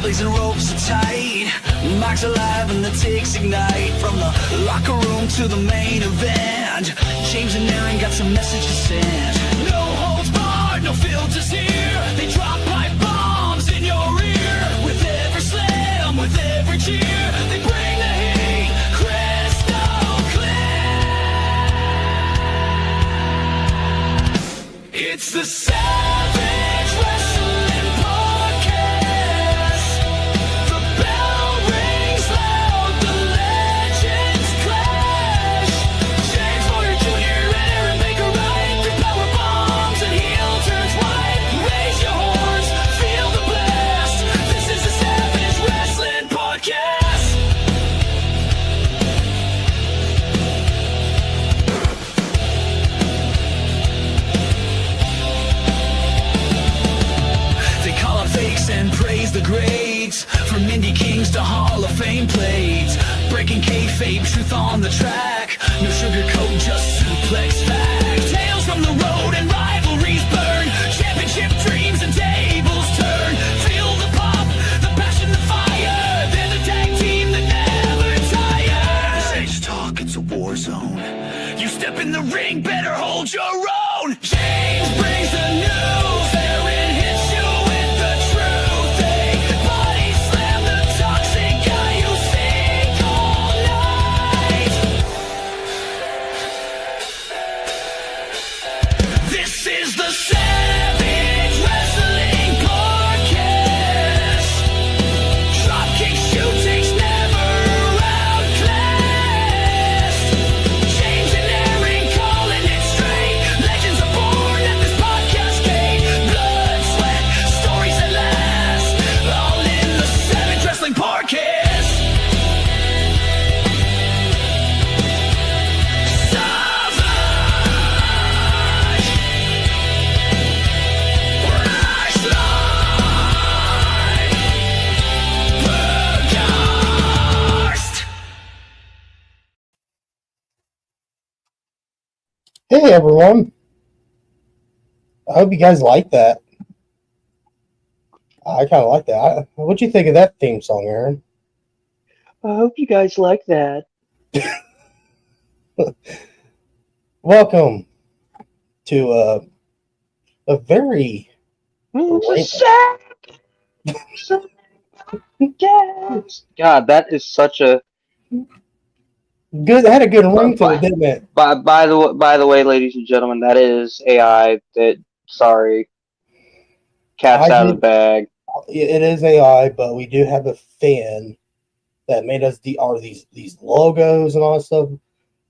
blazing ropes are tight, mics alive and the ticks ignite. From the locker room to the main event, James and Aaron got some message to send. No holds barred, no filters here. They drop pipe bombs in your ear. With every slam, with every cheer, they bring the heat crystal clear. It's the Savage Wrestling Podcast. The bell rings loud, the legends clash. James Porter Jr. and Aaron Baker Wright, through power bombs and heel turns white. Raise your horns, feel the blast. This is the Savage Wrestling Podcast. They call up fakes and praise the greats, from indie kings to Hall of Fame plates. Breaking kayfabe, truth on the track. No sugarcoat, just suplex fact. Tales from the road and rivalries burn. Championship dreams and tables turn. Feel the pop, the passion, the fire. They're the tag team that never tires. This ain't just talk, it's a war zone. You step in the ring, better hold your own. James brings the news, Aaron hits you with the truth. They body slam the toxic guy you think all night. This is the Savage Wrestling Podcast. Dropkick shootings never outclassed. James and Aaron calling it straight. Legends are born at this podcast gate. Blood, sweat, stories that last. All in the Savage Wrestling Podcast. Savage Wrestling Podcast. Hey everyone, I hope you guys like that. I kind of like that. What'd you think of that theme song, Aaron? I hope you guys like that. Welcome to a very It's a sad podcast. God, that is such a. good. Had a good ring to it, didn't it? By the way, ladies and gentlemen, that is AI. Sorry, cat's I out of the did- bag. It is AI, but we do have a fan that made us these logos and all that stuff.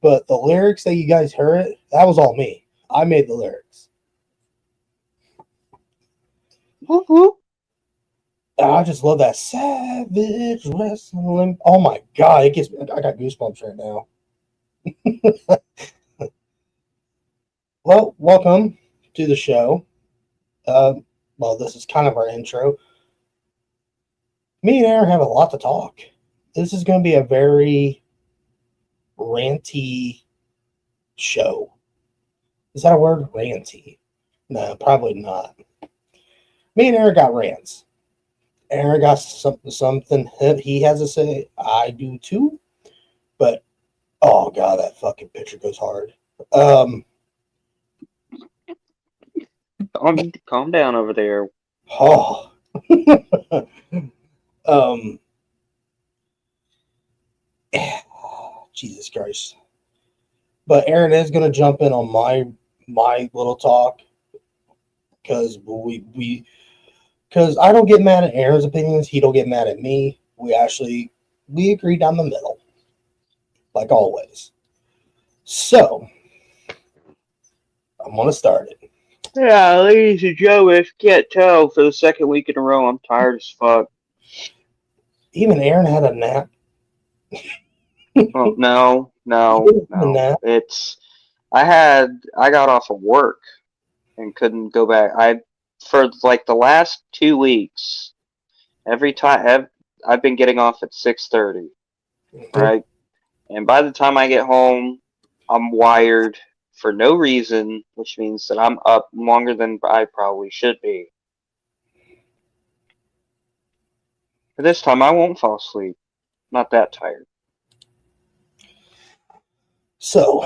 But the lyrics that you guys heard, that was all me. I made the lyrics. Woo-hoo. And I just love that Savage Wrestling. Oh my god, I got goosebumps right now. Well, welcome to the show. Well, this is kind of our intro. Me and Aaron have a lot to talk. This is going to be a very ranty show. Is that a word? Ranty? No, probably not. Me and Aaron got rants. Aaron got something he has to say. I do too. But, oh god, that fucking picture goes hard. Calm down over there. Oh. Jesus Christ. But Aaron is going to jump in on my little talk because because I don't get mad at Aaron's opinions. He don't get mad at me. We agree down the middle, like always. So I'm going to start it. Yeah, ladies and gentlemen, if you can't tell, for the second week in a row, I'm tired as fuck. Even Aaron had a nap. Oh, no. Nap. I got off of work and couldn't go back. For like the last 2 weeks, every time I've been getting off at 6:30, right? And by the time I get home, I'm wired for no reason, which means that I'm up longer than I probably should be. But this time I won't fall asleep. Not that tired. So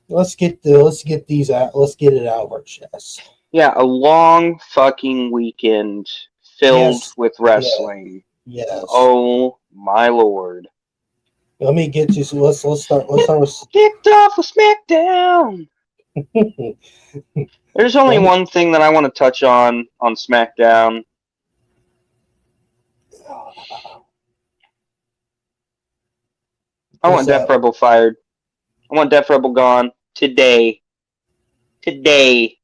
let's get these out. Let's get it out of our chest. Yeah, a long fucking weekend filled Yes. with wrestling. Yes. Oh my lord. Let me get you. So let's start. Let's start with. Kicked off with SmackDown. There's only one thing that I want to touch on SmackDown. I want Def Rebel fired. I want Def Rebel gone today. Today.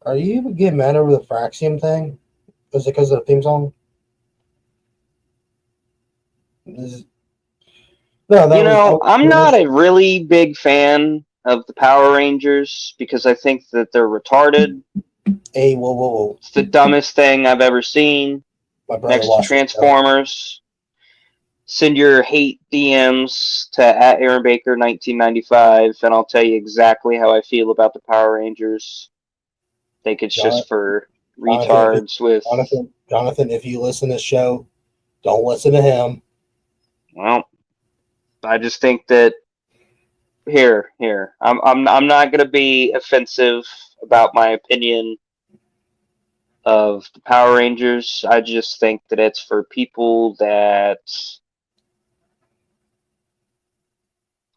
Are you getting mad over the Fraxium thing? Is it because of the theme song? I'm not a really big fan of the Power Rangers because I think that they're retarded. Hey, whoa. It's the dumbest thing I've ever seen. Next to Transformers. Send your hate DMs to @AaronBaker1995 and I'll tell you exactly how I feel about the Power Rangers. I think it's just for retards with... Jonathan, if you listen to this show, don't listen to him. Well, I just think that here. I'm not gonna be offensive about my opinion of the Power Rangers. I just think that it's for people that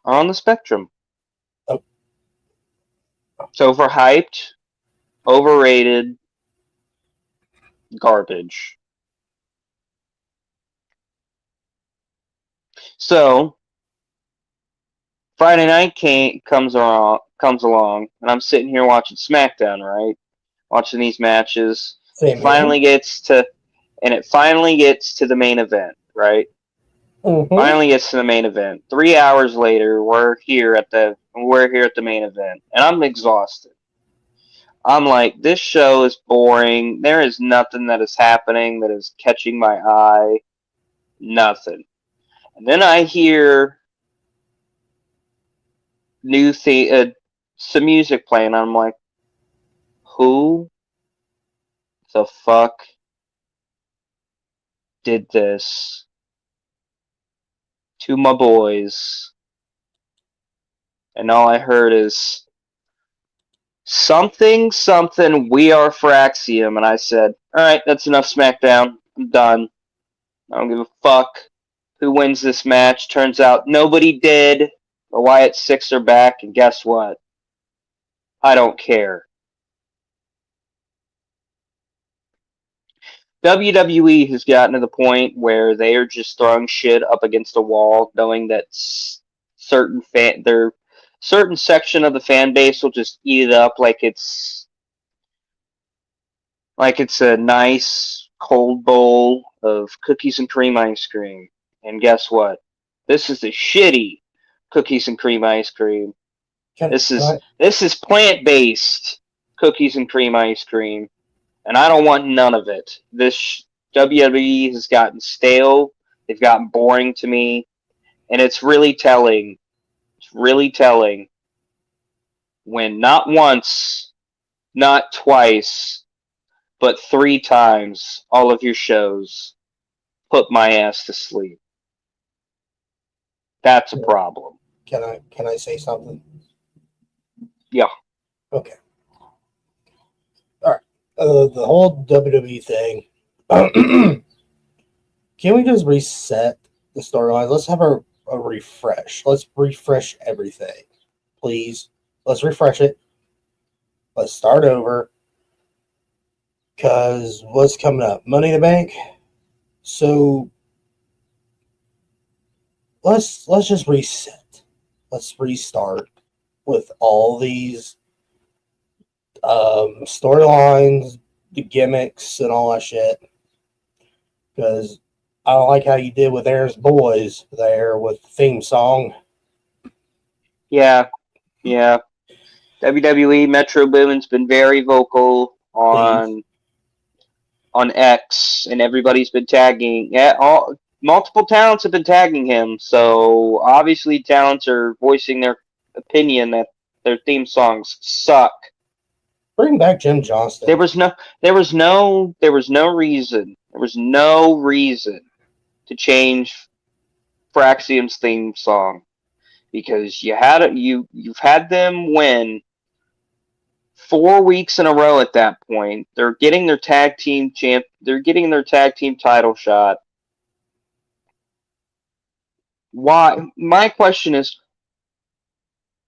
are on the spectrum. Oh. It's overhyped, overrated, garbage. So Friday night comes along, and I'm sitting here watching SmackDown, right? Watching these matches. It finally gets to the main event, right? Mm-hmm. Finally gets to the main event. 3 hours later, we're here at the main event, and I'm exhausted. I'm like, this show is boring. There is nothing that is happening that is catching my eye. Nothing. And then I hear some music playing. And I'm like, who the fuck did this to my boys? And all I heard is something, we are Fraxium. And I said, alright, that's enough SmackDown. I'm done. I don't give a fuck who wins this match. Turns out nobody did. The Wyatt Six are back, and guess what? I don't care. WWE has gotten to the point where they are just throwing shit up against a wall, knowing that certain section of the fan base will just eat it up like it's a nice cold bowl of cookies and cream ice cream. And guess what? This is a shitty cookies and cream ice cream. This is plant-based cookies and cream ice cream. And I don't want none of it. This WWE has gotten stale. They've gotten boring to me. And it's really telling. It's really telling when not once, not twice, but 3 times all of your shows put my ass to sleep. That's a problem. Can I say something? Yeah. Okay. All right. The whole WWE thing. Can we just reset the storylines? Let's have a refresh. Let's refresh everything, please. Let's refresh it. Let's start over. Because what's coming up? Money in the Bank. So let's just reset. Let's restart with all these storylines, the gimmicks, and all that shit. Because I don't like how you did with Aaron's Boys there with the theme song. Yeah. WWE Metro Boomin's been very vocal on X, and everybody's been tagging. Yeah, multiple talents have been tagging him. So obviously, talents are voicing their opinion that their theme songs suck. Bring back Jim Johnston. There was no reason to change Fraxium's theme song because you've had them win 4 weeks in a row at that point. They're getting their tag team title shot. Why? My question is,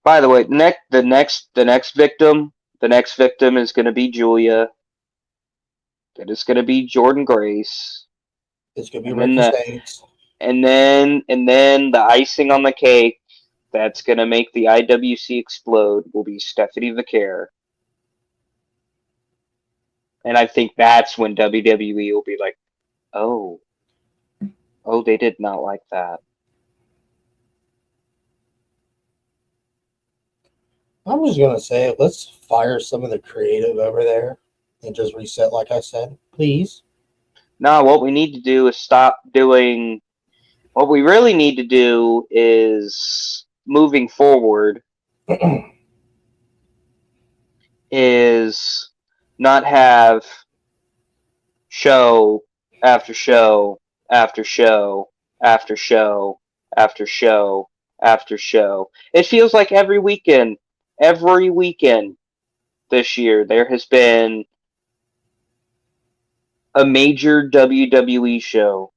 by the way, the next victim is going to be Julia. It is going to be Jordan Grace. It's gonna be And then Ricky States. and then the icing on the cake that's going to make the IWC explode will be Stephanie Vicaire. And I think that's when WWE will be like, oh, they did not like that. I'm just gonna say, let's fire some of the creative over there and just reset, like I said, please. No, what we need to do is stop doing. What we really need to do is moving forward is not have show after show after show after show after show after show. It feels like every weekend this year there has been a major WWE show.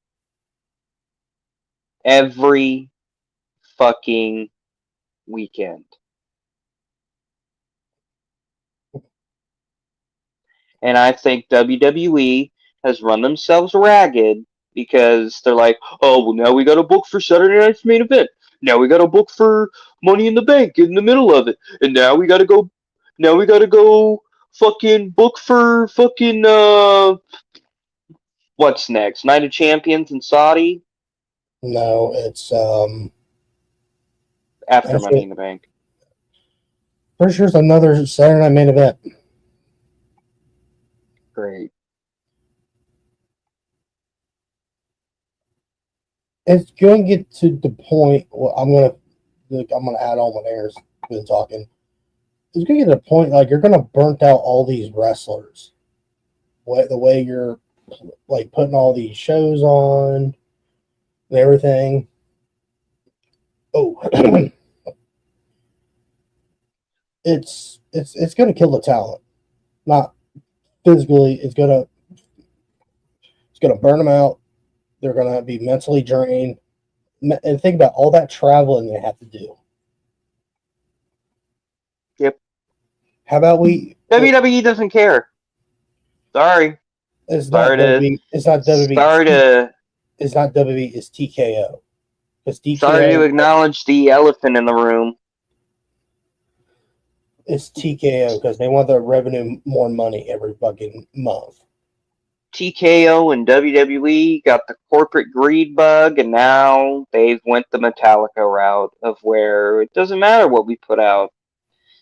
Every fucking weekend. And I think WWE has run themselves ragged because they're like, oh, well, now we got to book for Saturday Night's Main Event. Now we got to book for Money in the Bank in the middle of it. And now we got to go fucking book for fucking, what's next? Night of Champions in Saudi? No, it's After Money in the Bank. pretty sure it's another Saturday Night Main Event. Great. It's going to get to the point. Well, I'm gonna add on what Aaron's been talking. It's going to get to the point like you're going to burnt out all these wrestlers. The way you're like putting all these shows on and everything. Oh, it's going to kill the talent. Not physically. It's going to burn them out. They're going to be mentally drained. And think about all that traveling they have to do. Yep. How about we? WWE doesn't care. Sorry. It's not WWE. It's not WWE. It's not WWE. It's TKO. It's TKO. Sorry to acknowledge the elephant in the room. It's TKO because they want their revenue more money every fucking month. TKO and WWE got the corporate greed bug, and now they've went the Metallica route of where it doesn't matter what we put out.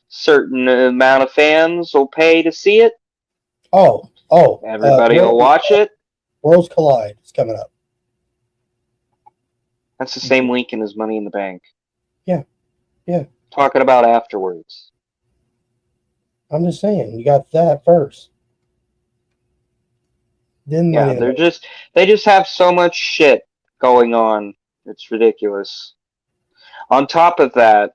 Certain amount of fans will pay to see it. Everybody will watch it. Worlds Collide is coming up. That's the same weekend as Money in the Bank. Yeah. Talking about afterwards. I'm just saying, you got that first. Then they just have so much shit going on. It's ridiculous. On top of that,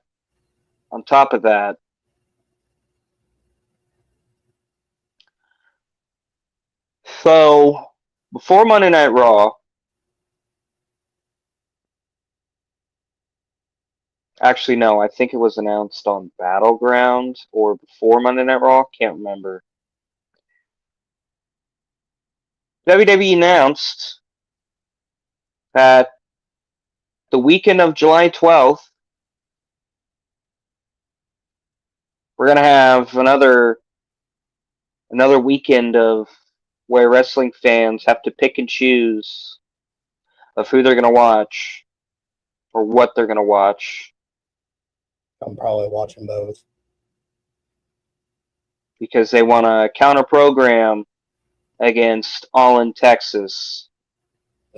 so before Monday Night Raw, actually no, I think it was announced on Battleground or before Monday Night Raw, can't remember. WWE announced that the weekend of July 12th, we're going to have another weekend of where wrestling fans have to pick and choose of who they're going to watch or what they're going to watch. I'm probably watching both. Because they want to counter program against All in Texas.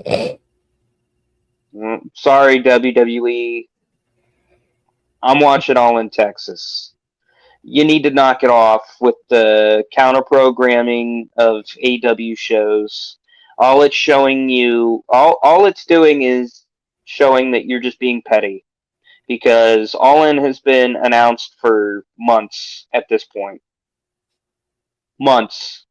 Sorry, WWE. I'm watching All in Texas. You need to knock it off with the counter programming of AW shows. All it's showing you, all it's doing is showing that you're just being petty. Because All In has been announced for months at this point. Months.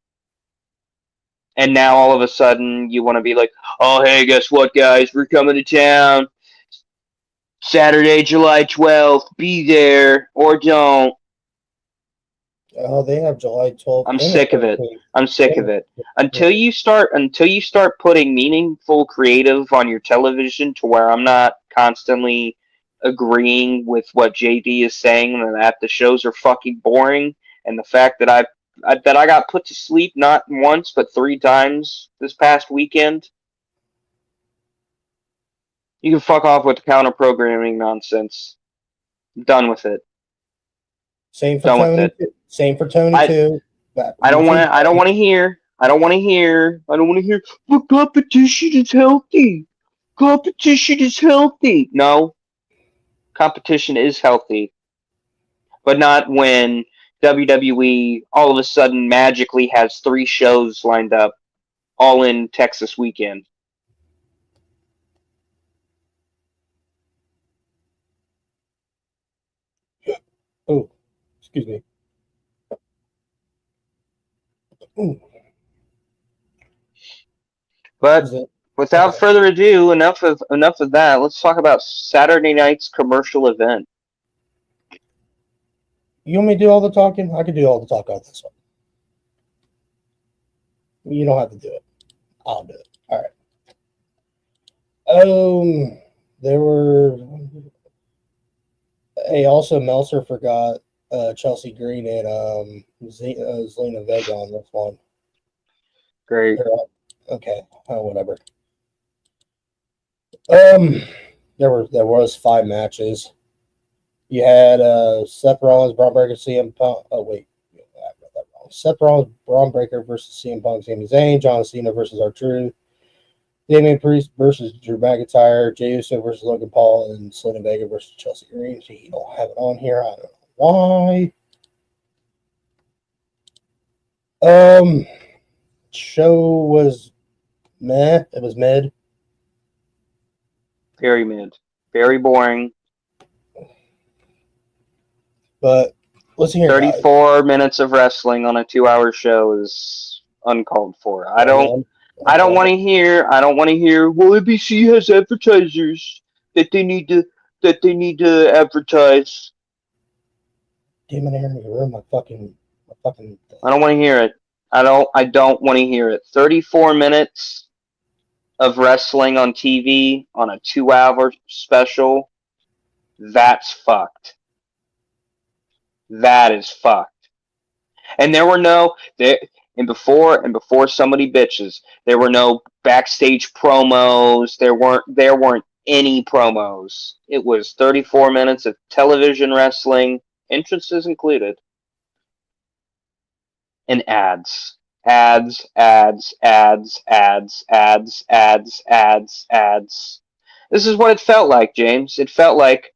And now all of a sudden you want to be like, oh, hey, guess what, guys? We're coming to town. Saturday, July 12th. Be there or don't. Oh, they have July 12th I'm and the sick of it. 13th. I'm sick of it. Until you start putting meaningful creative on your television to where I'm not constantly agreeing with what JD is saying and that the shows are fucking boring, and the fact that I got put to sleep not once but 3 times this past weekend. You can fuck off with the counter programming nonsense. I'm done with it. Same for Done with Tony. it. Same for Tony I too. I don't want to. I don't want to hear. I don't want to hear. I don't want to hear. But competition is healthy. Competition is healthy. No, competition is healthy, but not when WWE all of a sudden magically has 3 shows lined up, all in Texas weekend. Oh, excuse me. Ooh, But is it? without Okay. further ado, enough of that. Let's talk about Saturday night's commercial event. You want me to do all the talking? I could do all the talk on this one. You don't have to do it. I'll do it. All right. There were. Hey, also Meltzer forgot Chelsea Green and Zelina Vega on this one. Great. Okay, whatever. There was 5 matches. You had Seth Rollins, Braun Breaker, CM Punk. Oh wait, I got that wrong. Seth Rollins, Braun Breaker versus CM Punk, Sami Zayn, John Cena versus R-Truth, Damian Priest versus Drew McIntyre, Jey Uso versus Logan Paul, and Zelina Vega versus Chelsea Green. So you don't have it on here. I don't know why. Show was meh. It was mid. Very mid. Very boring. But listen here, 34 minutes of wrestling on a 2-hour show is uncalled for. I don't want to hear. Well, ABC has advertisers that they need to advertise. Damn it, Aaron, you ruined my fucking. I don't want to hear it. I don't want to hear it. 34 minutes of wrestling on TV on a 2-hour special. That's fucked. That is fucked. And there were no there and before somebody bitches, there were no backstage promos. There weren't any promos. It was 34 minutes of television wrestling, entrances included, and ads. Ads, ads, ads, ads, ads, ads, ads, ads. This is what it felt like, James. It felt like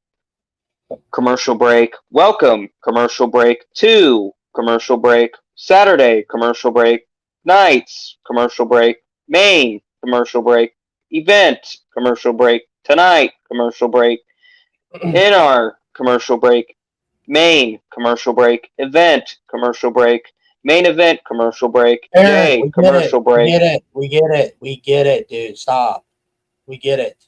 commercial break. Welcome, commercial break 2. Commercial break Saturday. Commercial break nights. Commercial break main. Commercial break event. Commercial break tonight. Commercial break in our commercial break main. Commercial break event. Commercial break main event. Commercial break Aaron, yay. we get Commercial it. We break. get it. We get it. We get it, dude. Stop. We get it.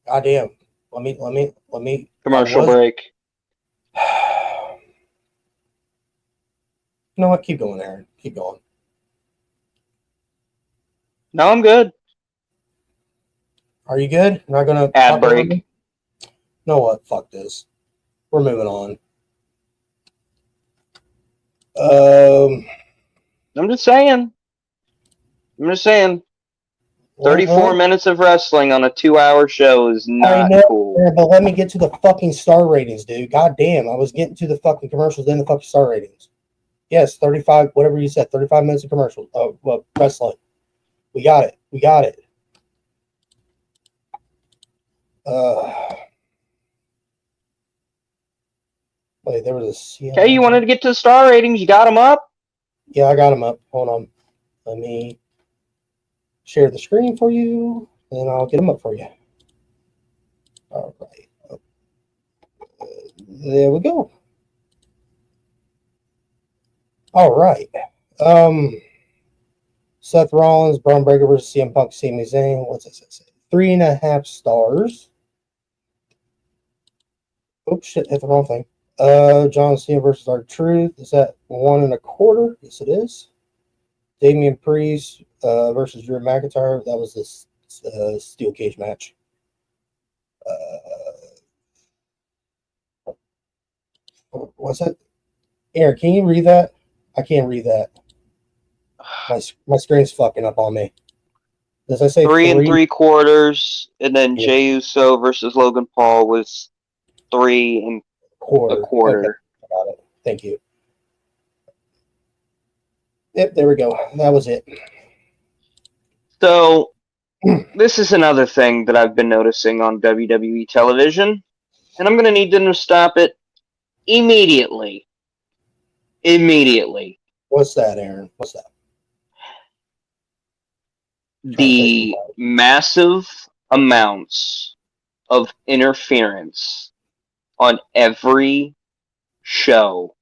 Goddamn. Let me. Commercial break. You know what? Keep going, Aaron. Keep going. No, I'm good. Are you good? Not gonna Ad break. You know what? Fuck this. We're moving on. I'm just saying. 34 minutes of wrestling on a 2-hour show is not cool. Yeah, but let me get to the fucking star ratings, dude. God damn, I was getting to the fucking commercials, then the fucking star ratings. Yes, 35, whatever you said, 35 minutes of commercials. Well, wrestling. We got it. We got it. Wait, there was a Okay, you wanted to get to the star ratings. You got them up? Yeah, I got them up. Hold on. Let me share the screen for you, and I'll get them up for you. All right. There we go. All right. Seth Rollins, Braun Breaker versus CM Punk, Sami Zayn. What's this say? 3.5 stars. Oops, shit, hit the wrong thing. John Cena versus R-Truth. Is that 1.25? Yes, it is. Damian Priest versus Drew McIntyre. That was this steel cage match. What's that? Aaron, can you read that? I can't read that. My screen's fucking up on me. Does I say 3.75, and then Yeah. Jey Uso versus Logan Paul was 3.25. Okay, I got it. Thank you. Yep, there we go. That was it. So, this is another thing that I've been noticing on WWE television, and I'm going to need them to stop it immediately. Immediately. What's that, Aaron? What's that? The massive amounts of interference on every show.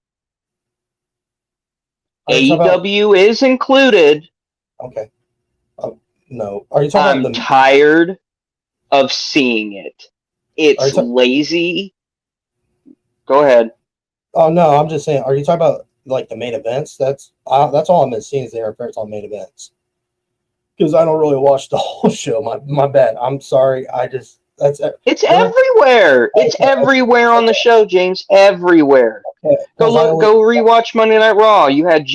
AEW is included. Okay. No. Are you talking about I'm tired of seeing it. It's lazy. Go ahead. Oh no, I'm just saying. Are you talking about like the main events? That's all I've been seeing is the interference on main events. Because I don't really watch the whole show. My bad. I'm sorry. It's everywhere. It's everywhere on the show, James. Everywhere. Go rewatch Monday Night Raw. You had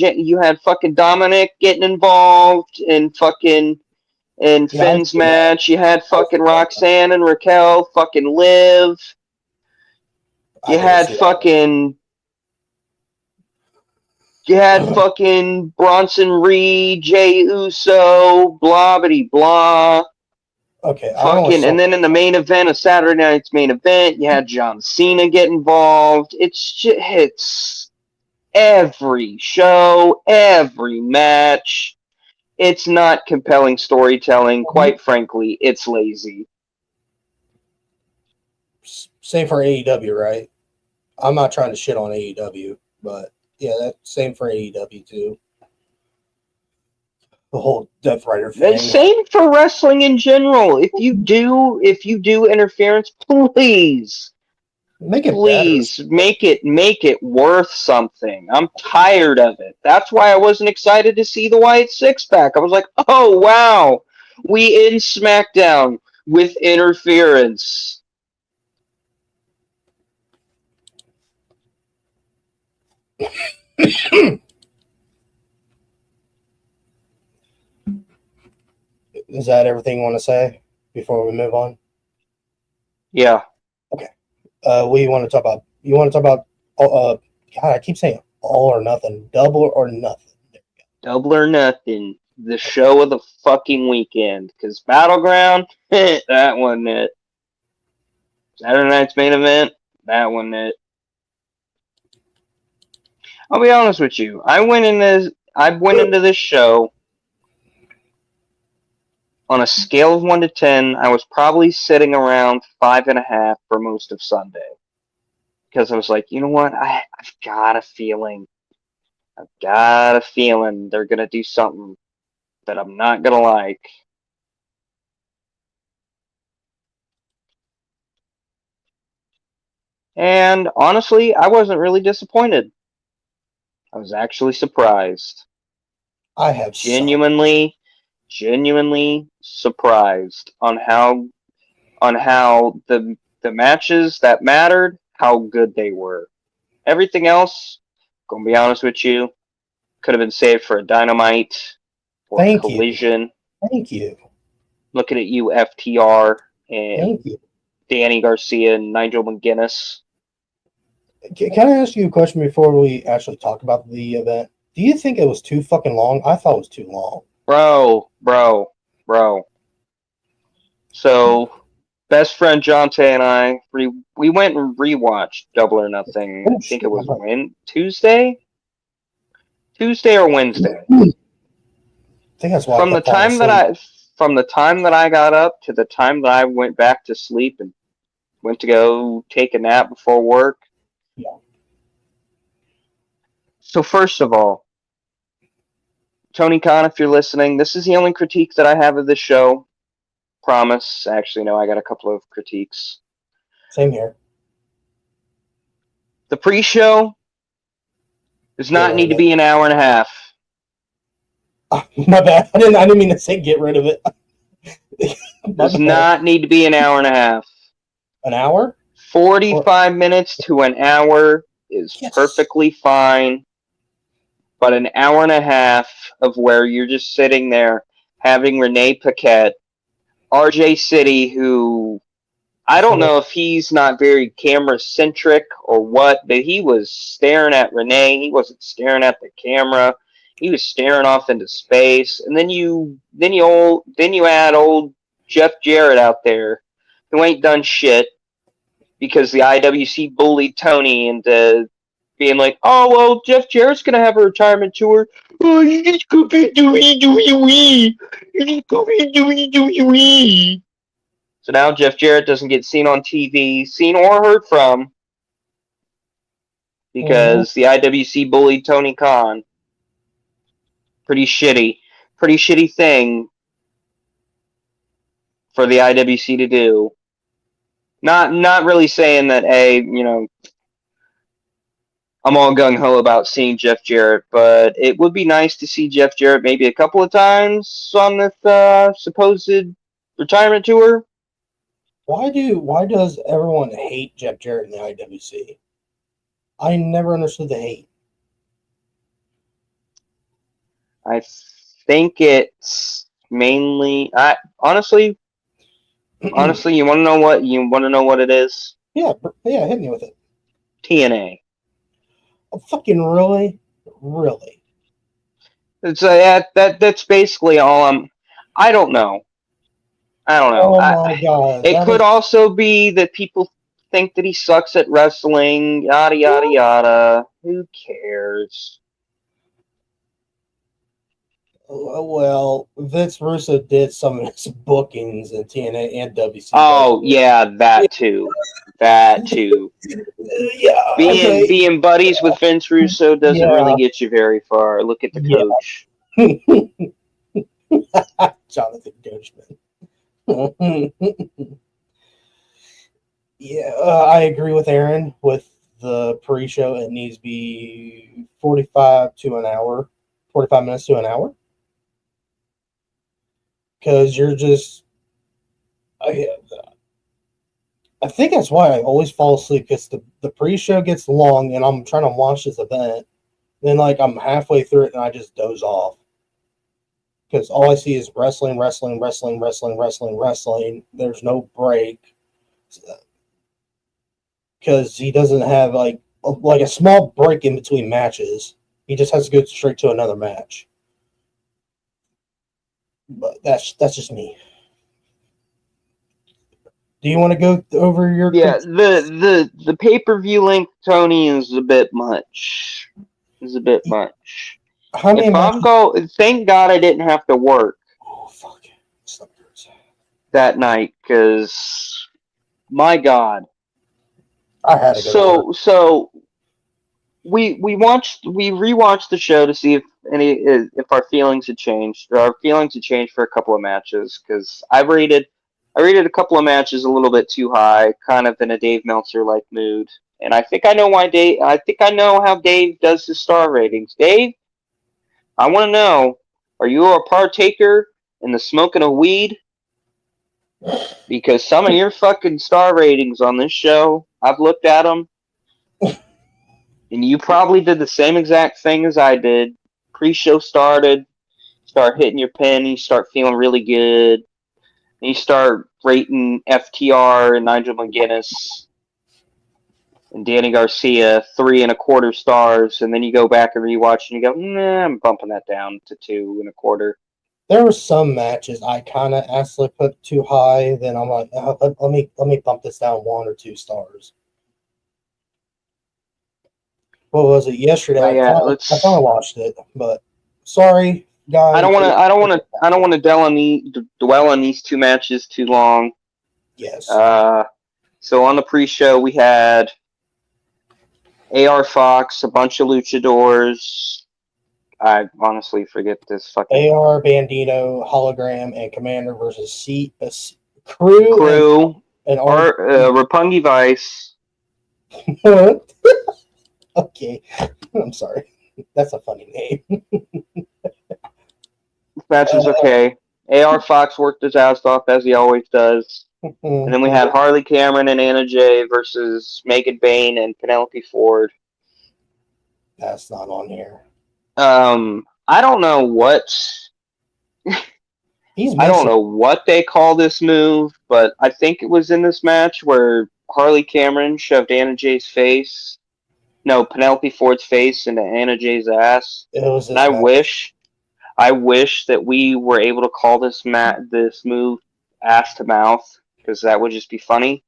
fucking Dominic getting involved in Finn's match. You had fucking Roxanne and Raquel fucking live. You had fucking Bronson Reed, Jey Uso, blah bitty blah. Okay. And then in the main event, a Saturday night's main event, you had John Cena get involved. It's every show, every match. It's not compelling storytelling. Quite frankly, it's lazy. Same for AEW, right? I'm not trying to shit on AEW, but yeah, that same for AEW too. The whole Death Rider thing. Same for wrestling in general. If you do interference, please make it make it worth something. I'm tired of it. That's why I wasn't excited to see the Wyatt six-pack. I was like, oh wow, we in SmackDown with interference. Is that everything you want to say before we move on? Yeah. Okay. What do you want to talk about? You want to talk about? God, I keep saying all or nothing, double or nothing. Double or nothing. The show of the fucking weekend. Because Battleground, that wasn't it. Saturday night's main event, that wasn't it. I'll be honest with you. I went into this show on a scale of 1 to 10. I was probably sitting around 5.5 for most of Sunday, because I was like, you know what? I've got a feeling they're gonna do something that I'm not gonna like. And honestly, I wasn't really disappointed. I was actually surprised. I have genuinely surprised on how the matches that mattered, how good they were. Everything else, gonna be honest with you, could have been saved for a Dynamite or Collision. Thank you. Looking at you, FTR and Danny Garcia and Nigel McGuinness. Can I ask you a question before we actually talk about the event? Do you think it was too fucking long? I thought it was too long. Bro. So, best friend Jonte and I, we went and rewatched Double or Nothing. I think it was Tuesday Tuesday or Wednesday. I think that's why From the time that I got up to the time that I went back to sleep and went to go take a nap before work. Yeah. So first of all, Tony Khan, if you're listening, this is the only critique that I have of this show. Promise. Actually, no, I got a couple of critiques. Same here. The pre-show does Get not rid need of to it. be an hour and a half. My bad. I didn't mean to say get rid of it. Does not need to be an hour and a half. An hour? 45 minutes to an hour is Yes. perfectly fine. But an hour and a half of where you're just sitting there having Renee Paquette, RJ City, who I don't know if he's not very camera centric or what, but he was staring at Renee. He wasn't staring at the camera. He was staring off into space. And then you add old Jeff Jarrett out there, who ain't done shit because the IWC bullied Tony into being like, oh, well, Jeff Jarrett's going to have a retirement tour. Oh, you just go be WWE. You just go be WWE. So now Jeff Jarrett doesn't get seen on TV, seen or heard from, because the IWC bullied Tony Khan. Pretty shitty thing for the IWC to do. Not really saying that, hey, you know, I'm all gung-ho about seeing Jeff Jarrett, but it would be nice to see Jeff Jarrett maybe a couple of times on this supposed retirement tour. Why does everyone hate Jeff Jarrett in the IWC? I never understood the hate. I think it's mainly honestly, you want to know what it is? Yeah, hit me with it. TNA. Oh, fucking really? It's that's basically all I don't know. Oh my god. It could also be that people think that he sucks at wrestling, yada yada yada. Who cares? Well, Vince Russo did some of his bookings in TNA and WCW. Oh yeah, that too. Yeah, being buddies with Vince Russo doesn't really get you very far. Look at the coach. Jonathan Coachman. Yeah, I agree with Aaron with the pre-show. It needs to be 45 minutes to an hour. Because you're just... I think that's why I always fall asleep, because the pre-show gets long and I'm trying to watch this event. Then, like, I'm halfway through it and I just doze off. Because all I see is wrestling. There's no break. Because he doesn't have, like a small break in between matches. He just has to go straight to another match. But that's just me. Do you want to go over your... Yeah, the pay-per-view link, Tony, is a bit much. How many matches? Thank God I didn't have to work that night, because my God. I had to go. So we rewatched the show to see if our feelings had changed. Our feelings had changed for a couple of matches, because I rated a couple of matches a little bit too high, kind of in a Dave Meltzer like mood. And I think I know how Dave does his star ratings. Dave, I want to know, are you a partaker in the smoking of weed? Because some of your fucking star ratings on this show, I've looked at them, and you probably did the same exact thing as I did. Pre-show started, start hitting your pen, you start feeling really good, and you start rating FTR and Nigel McGuinness and Danny Garcia 3.25 stars, and then you go back and rewatch and you go, nah, I'm bumping that down to 2.25. There were some matches I kind of accidentally put too high. Then I'm like, let me bump this down 1 or 2 stars. what was it yesterday? But yeah, I finally watched it, but sorry, guys. I don't want to dwell on these two matches too long. Yes. So on the pre-show we had AR Fox, a bunch of luchadors. I honestly forget this fucking AR, Bandito, Hologram, and Commander versus Crew. and Roppongi Vice. Okay, I'm sorry. That's a funny name. This match was okay. AR Fox worked his ass off as he always does. And then we had Harley Cameron and Anna Jay versus Megan Bayne and Penelope Ford. That's not on here. I don't know what they call this move, but I think it was in this match where Harley Cameron shoved Anna Jay's face. No, Penelope Ford's face into Anna Jay's ass. It was and I wish that we were able to call this move ass to mouth, because that would just be funny.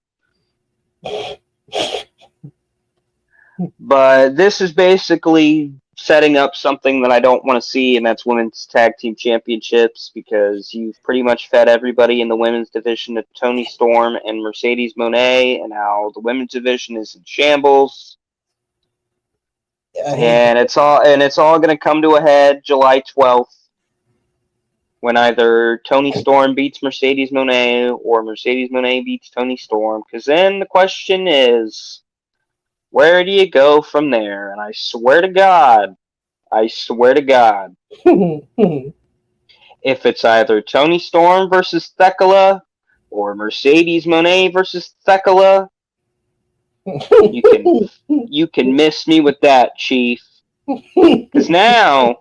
But this is basically setting up something that I don't want to see, and that's women's tag team championships, because you've pretty much fed everybody in the women's division to Toni Storm and Mercedes Moné, and now the women's division is in shambles. And it's all going to come to a head July 12th when either Toni Storm beats Mercedes Moné or Mercedes Moné beats Toni Storm, because then the question is, where do you go from there? And I swear to God, if it's either Toni Storm versus Thekla or Mercedes Moné versus Thekla, you can miss me with that, Chief. Because now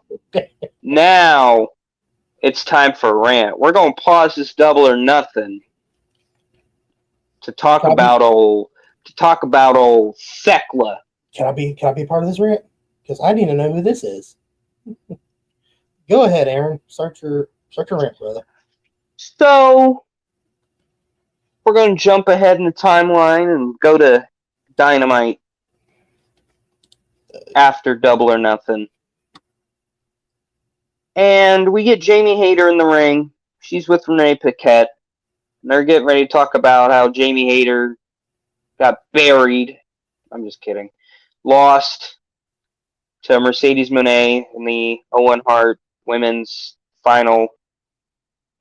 it's time for a rant. We're gonna pause this Double or Nothing to talk about old Thekla. Can I be part of this rant? Because I need to know who this is. Go ahead, Aaron. Start your rant, brother. So we're gonna jump ahead in the timeline and go to Dynamite after Double or Nothing. And we get Jamie Hayter in the ring. She's with Renee Paquette. And they're getting ready to talk about how Jamie Hayter got buried. I'm just kidding. Lost to Mercedes Moné in the Owen Hart Women's Final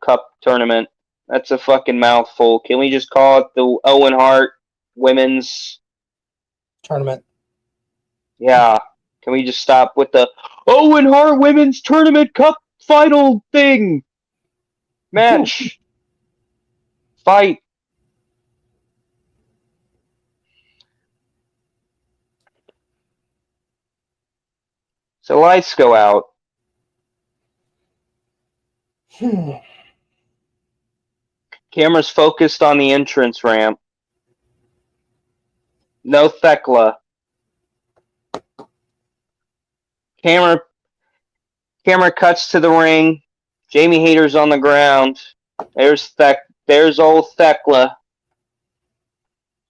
Cup Tournament. That's a fucking mouthful. Can we just call it the Owen Hart Women's Tournament? Yeah. Can we just stop with the Owen Hart Women's Tournament Cup Final thing? Match. Fight. So lights go out. Camera's focused on the entrance ramp. No Thekla. Camera cuts to the ring. Jamie Hayter's on the ground. There's old Thekla.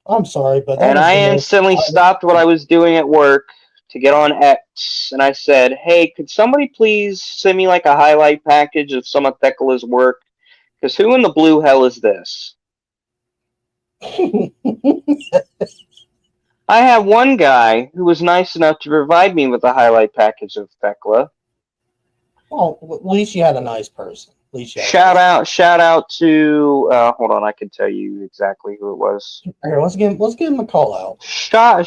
I'm sorry, but and I instantly stopped what I was doing at work to get on X, and I said, "Hey, could somebody please send me like a highlight package of some of Thekla's work? Because who in the blue hell is this?" I have one guy who was nice enough to provide me with a highlight package of Thekla. Well, at least you had a nice person. At least shout out to hold on, I can tell you exactly who it was. Here, let's give him a call out. Shout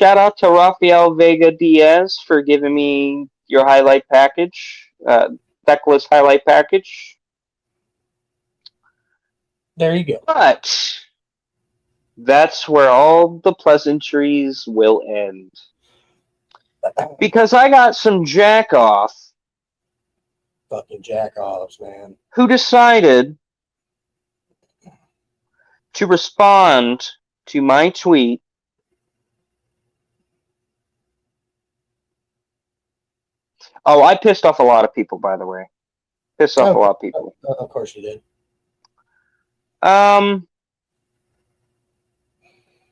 out to Rafael Vega Diaz for giving me your highlight package, Thekla's highlight package. There you go. But that's where all the pleasantries will end. Because I got some jack-off. Fucking jack-offs, man. Who decided to respond to my tweet Oh, I pissed off a lot of people, by the way. Pissed off a lot of people. Of course you did.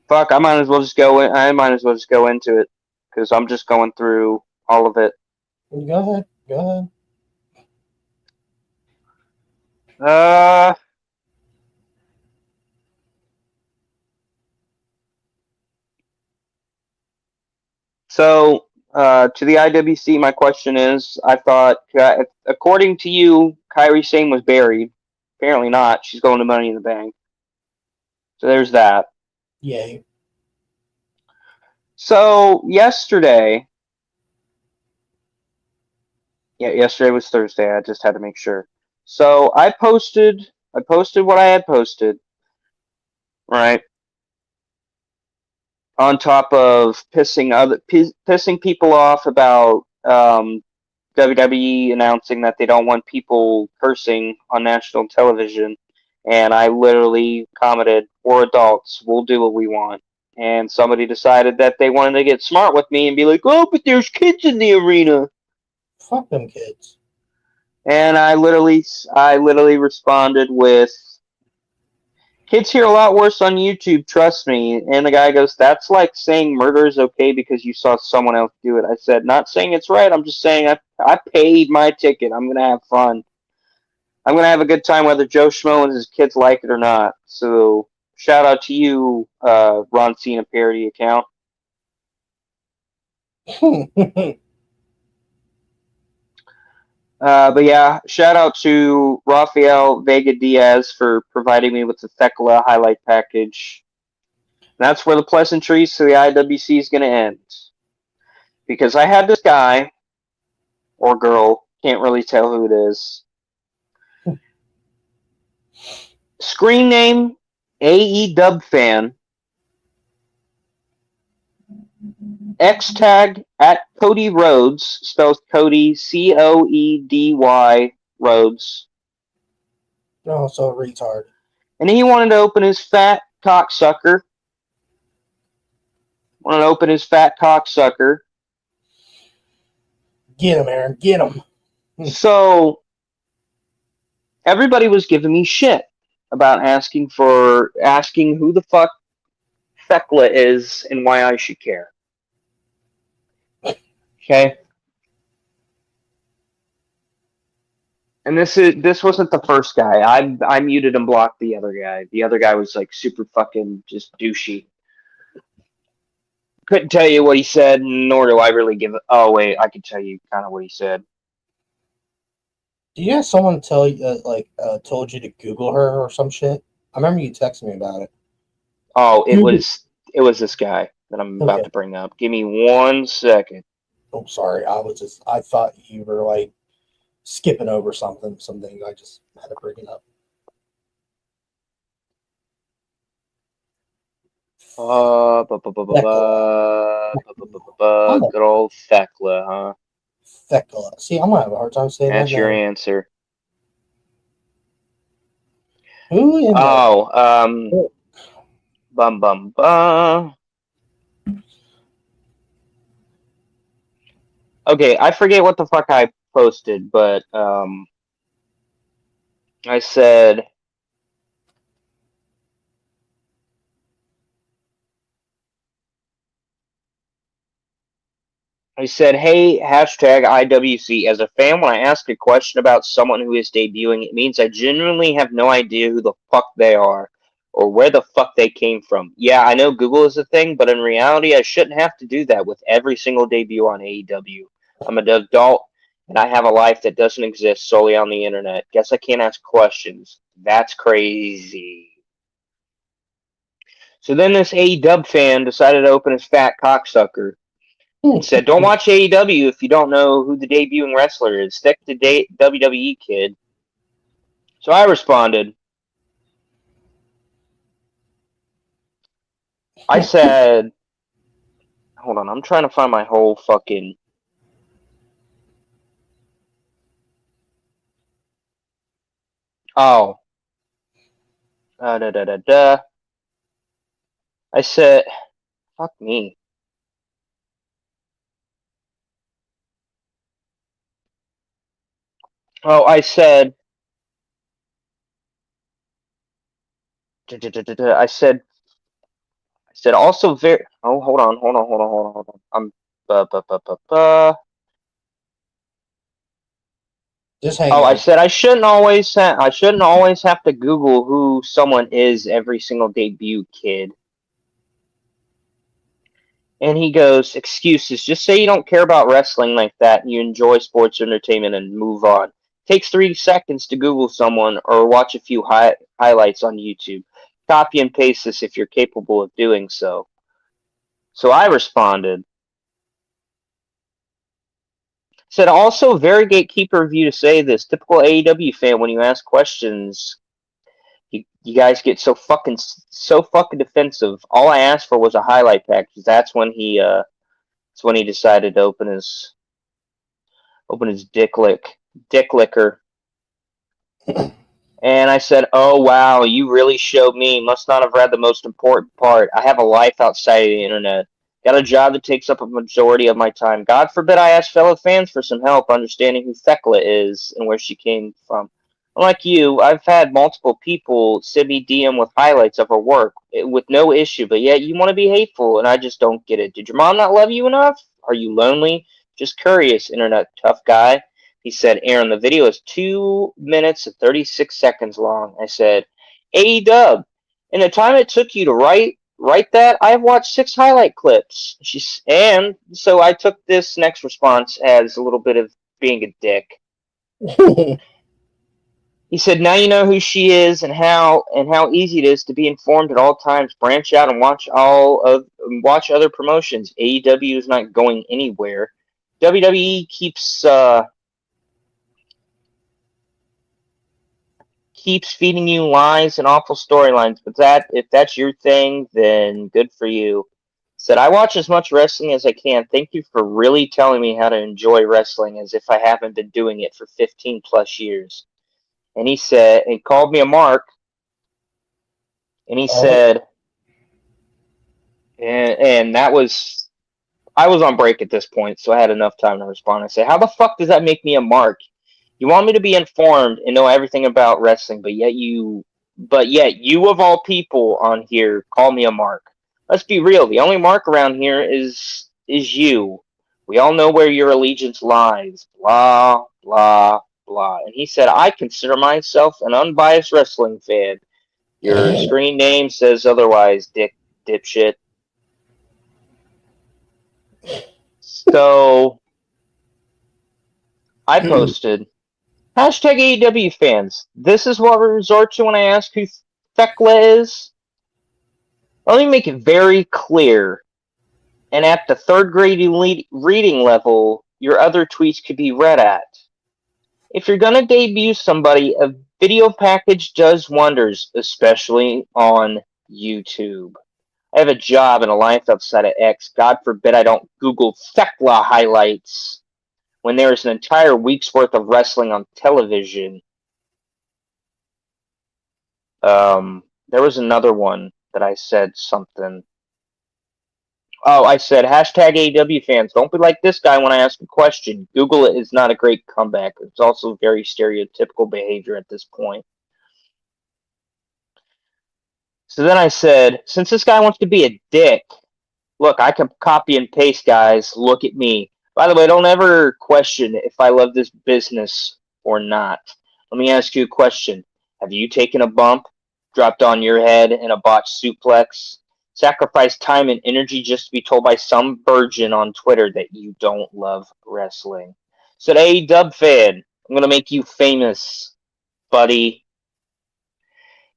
Fuck, I might as well just go into it because I'm just going through all of it. Go ahead. Go ahead. So, to the IWC, my question is, I thought, according to you, Kyrie Sane was buried. Apparently not. She's going to Money in the Bank. So there's that. Yay. So yesterday was Thursday. I just had to make sure. So I posted what I had posted, right? On top of pissing people off about WWE announcing that they don't want people cursing on national television, and I literally commented, "We're adults. We'll do what we want." And somebody decided that they wanted to get smart with me and be like, "Oh, but there's kids in the arena." Fuck them kids. And I literally responded with, "Kids hear a lot worse on YouTube, trust me." And the guy goes, "That's like saying murder is okay because you saw someone else do it." I said, "Not saying it's right. I'm just saying I paid my ticket. I'm gonna have fun. I'm gonna have a good time whether Joe Schmo and his kids like it or not." So shout out to you, Ron Cena parody account. But yeah, shout out to Rafael Vega Diaz for providing me with the Thecla highlight package. That's where the pleasantries to the IWC is going to end. Because I had this guy, or girl, can't really tell who it is. Screen name, AE fan. X tag at Cody Rhodes, spells Cody, Coedy Rhodes. Oh, so retard. And he wanted to open his fat cocksucker. Get him, Aaron. Get him. So everybody was giving me shit about asking who the fuck Thecla is and why I should care. Okay? And this wasn't the first guy. I muted and blocked the other guy. The other guy was like super fucking just douchey. Couldn't tell you what he said, nor do I really give it. Oh wait, I can tell you kind of what he said. Do you have someone tell you, told you to Google her or some shit? I remember you texted me about it. Oh, it was this guy that I'm about to bring up. Give me 1 second. Oh, sorry. I thought you were like skipping over something. Something I just had to bring it up. Good old Thecla, huh? Thecla. See, I'm gonna have a hard time saying that. That's your answer. Who in the bum bum bum. Okay, I forget what the fuck I posted, but I said hey, hashtag IWC. As a fan, when I ask a question about someone who is debuting, it means I genuinely have no idea who the fuck they are or where the fuck they came from. Yeah, I know Google is a thing, but in reality, I shouldn't have to do that with every single debut on AEW. I'm an adult, and I have a life that doesn't exist solely on the internet. Guess I can't ask questions. That's crazy. So then this AEW fan decided to open his fat cocksucker and said, "Don't watch AEW if you don't know who the debuting wrestler is. Stick to WWE, kid." So I responded. I said, hold on, I'm trying to find my whole fucking... Oh. I said, fuck me. Oh, I said, I said also very... Oh, hold on. Just hang Oh, I on. said I shouldn't always have to Google who someone is every single debut, kid. And he goes, excuses. Just say you don't care about wrestling like that and you enjoy sports entertainment and move on. Takes 3 seconds to Google someone or watch a few highlights on YouTube. Copy and paste this if you're capable of doing so. So I responded. Said also very gatekeeper of you to say this. Typical AEW fan when you ask questions, you guys get so fucking defensive. All I asked for was a highlight package. That's when he decided to open his dick licker. And I said, "Oh wow, you really showed me. Must not have read the most important part. I have a life outside of the internet. Got a job that takes up a majority of my time. God forbid I ask fellow fans for some help understanding who Thekla is and where she came from. Unlike you, I've had multiple people send me DM with highlights of her work with no issue, but yet you want to be hateful, and I just don't get it. Did your mom not love you enough? Are you lonely? Just curious, internet tough guy." He said, "Aaron, the video is 2 minutes and 36 seconds long." I said, "A-Dub, in the time it took you to write that, I've watched 6 highlight clips." And so I took this next response as a little bit of being a dick. He said, "Now you know who she is and how easy it is to be informed at all times. Branch out and watch other promotions. AEW is not going anywhere. WWE keeps feeding you lies and awful storylines, but if that's your thing, then good for you." Said, "I watch as much wrestling as I can. Thank you for really telling me how to enjoy wrestling as if I haven't been doing it for 15 plus years." And he called me a mark, and he Oh, said, and that was, I was on break at this point, so I had enough time to respond. I said, "How the fuck does that make me a mark? You want me to be informed and know everything about wrestling, but yet you of all people on here call me a mark. Let's be real. The only mark around here is you. We all know where your allegiance lies. Blah blah blah." And he said, "I consider myself an unbiased wrestling fan. Your screen name says otherwise, dipshit." So I posted, hashtag AEW fans. This is what we resort to when I ask who Thekla is. Let me make it very clear. And at the third grade reading level, your other tweets could be read at. If you're going to debut somebody, a video package does wonders, especially on YouTube. I have a job and a life outside of X. God forbid I don't Google Thekla highlights when there is an entire week's worth of wrestling on television. There was another one that I said something. Oh, I said, hashtag AEW fans, don't be like this guy when I ask a question. Google it is not a great comeback. It's also very stereotypical behavior at this point. So then I said, since this guy wants to be a dick, look, I can copy and paste, guys. Look at me. By the way, don't ever question if I love this business or not. Let me ask you a question. Have you taken a bump, dropped on your head in a botched suplex, sacrificed time and energy just to be told by some virgin on Twitter that you don't love wrestling? Said, "Hey, Dub fan, I'm going to make you famous, buddy.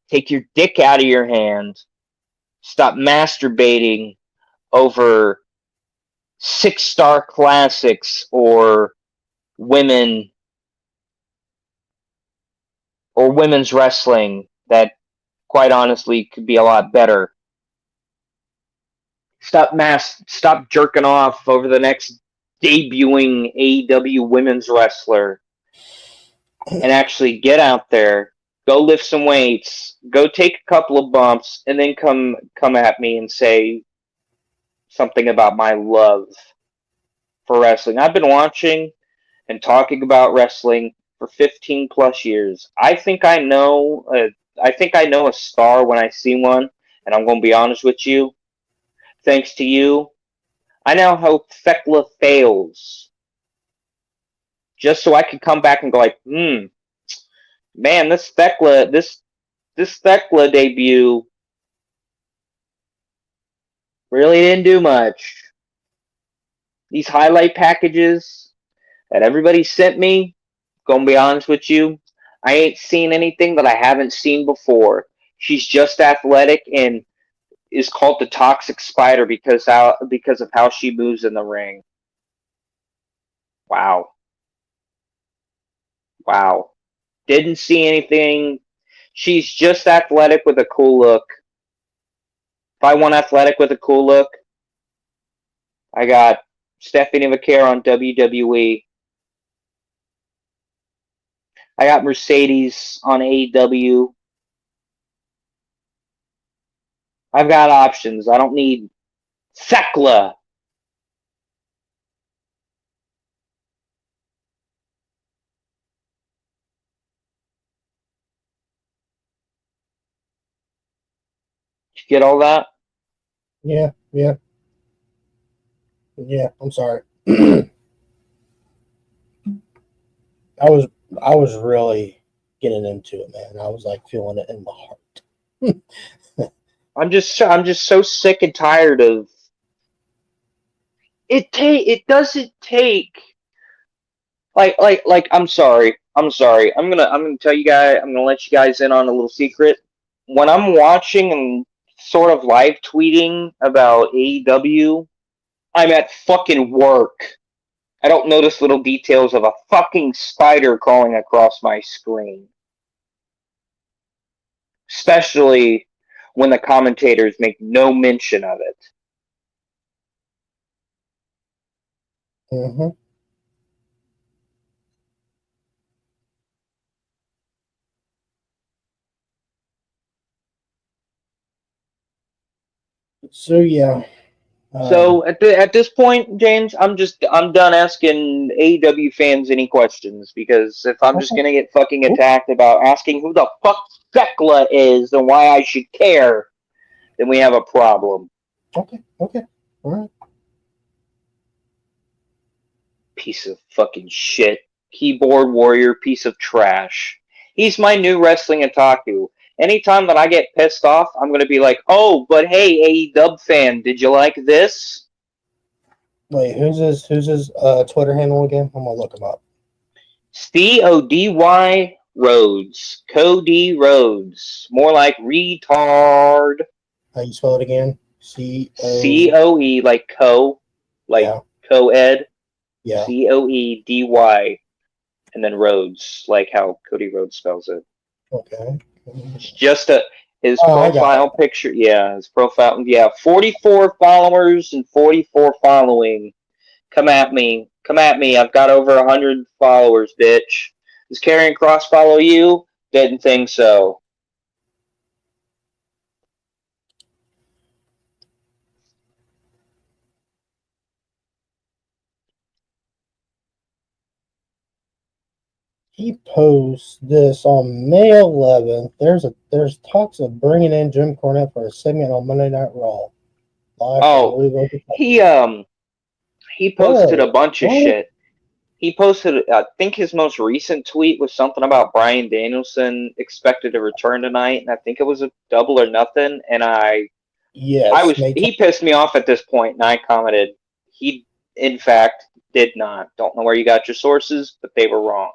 Take your dick out of your hand. Stop masturbating over 6-star classics or women or women's wrestling that quite honestly could be a lot better. Stop jerking off over the next debuting AEW women's wrestler and actually get out there, go lift some weights, go take a couple of bumps, and then come at me and say something about my love for wrestling." I've been watching and talking about wrestling for 15 plus years. I think I know a star when I see one, and I'm going to be honest with you. Thanks to you, I now hope Thekla fails, just so I can come back and go like, man, this Thekla debut really didn't do much. These highlight packages that everybody sent me, gonna be honest with you, I ain't seen anything that I haven't seen before. She's just athletic and is called the Toxic Spider because of how she moves in the ring. Wow. Wow. Didn't see anything. She's just athletic with a cool look. If I want athletic with a cool look, I got Stephanie McCare on WWE. I got Mercedes on AEW. I've got options. I don't need Thekla. Did you get all that? Yeah. I'm sorry. I was really getting into it, man. I was like feeling it in my heart. I'm just so sick and tired of it. It doesn't take like I'm sorry. I'm gonna tell you guys. I'm gonna let you guys in on a little secret. When I'm watching and sort of live tweeting about AEW, I'm at fucking work. I don't notice little details of a fucking spider crawling across my screen. Especially when the commentators make no mention of it. Mm-hmm. So yeah. So at this point, James, I'm done asking AEW fans any questions because if I'm just Okay. gonna get fucking attacked about asking who the fuck Thekla is and why I should care, then we have a problem. Okay. All right. Piece of fucking shit. Keyboard warrior, piece of trash. He's my new wrestling otaku. Anytime that I get pissed off, I'm gonna be like, oh, but hey, AEW fan, did you like this? Wait, who's his Twitter handle again? I'm gonna look him up. CODY Rhodes. Cody Rhodes. More like retard. How you spell it again? COE, like Yeah. co-ed. Yeah. COEDY. And then Rhodes, like how Cody Rhodes spells it. Okay. It's just his I got profile picture. Yeah, his profile. Yeah, 44 followers and 44 following. Come at me. I've got over 100 followers, bitch. Does Karrion Cross follow you? Didn't think so. He posts this on May 11th. There's talks of bringing in Jim Cornette for a segment on Monday Night Raw. Live from Louisville, Kentucky. He posted a Whoa. bunch of What? shit. He posted, I think his most recent tweet was something about Bryan Danielson expected to return tonight, and I think it was a double or nothing. And Yes. he pissed me off at this point, and I commented, he in fact did not. Don't know where you got your sources, but they were wrong.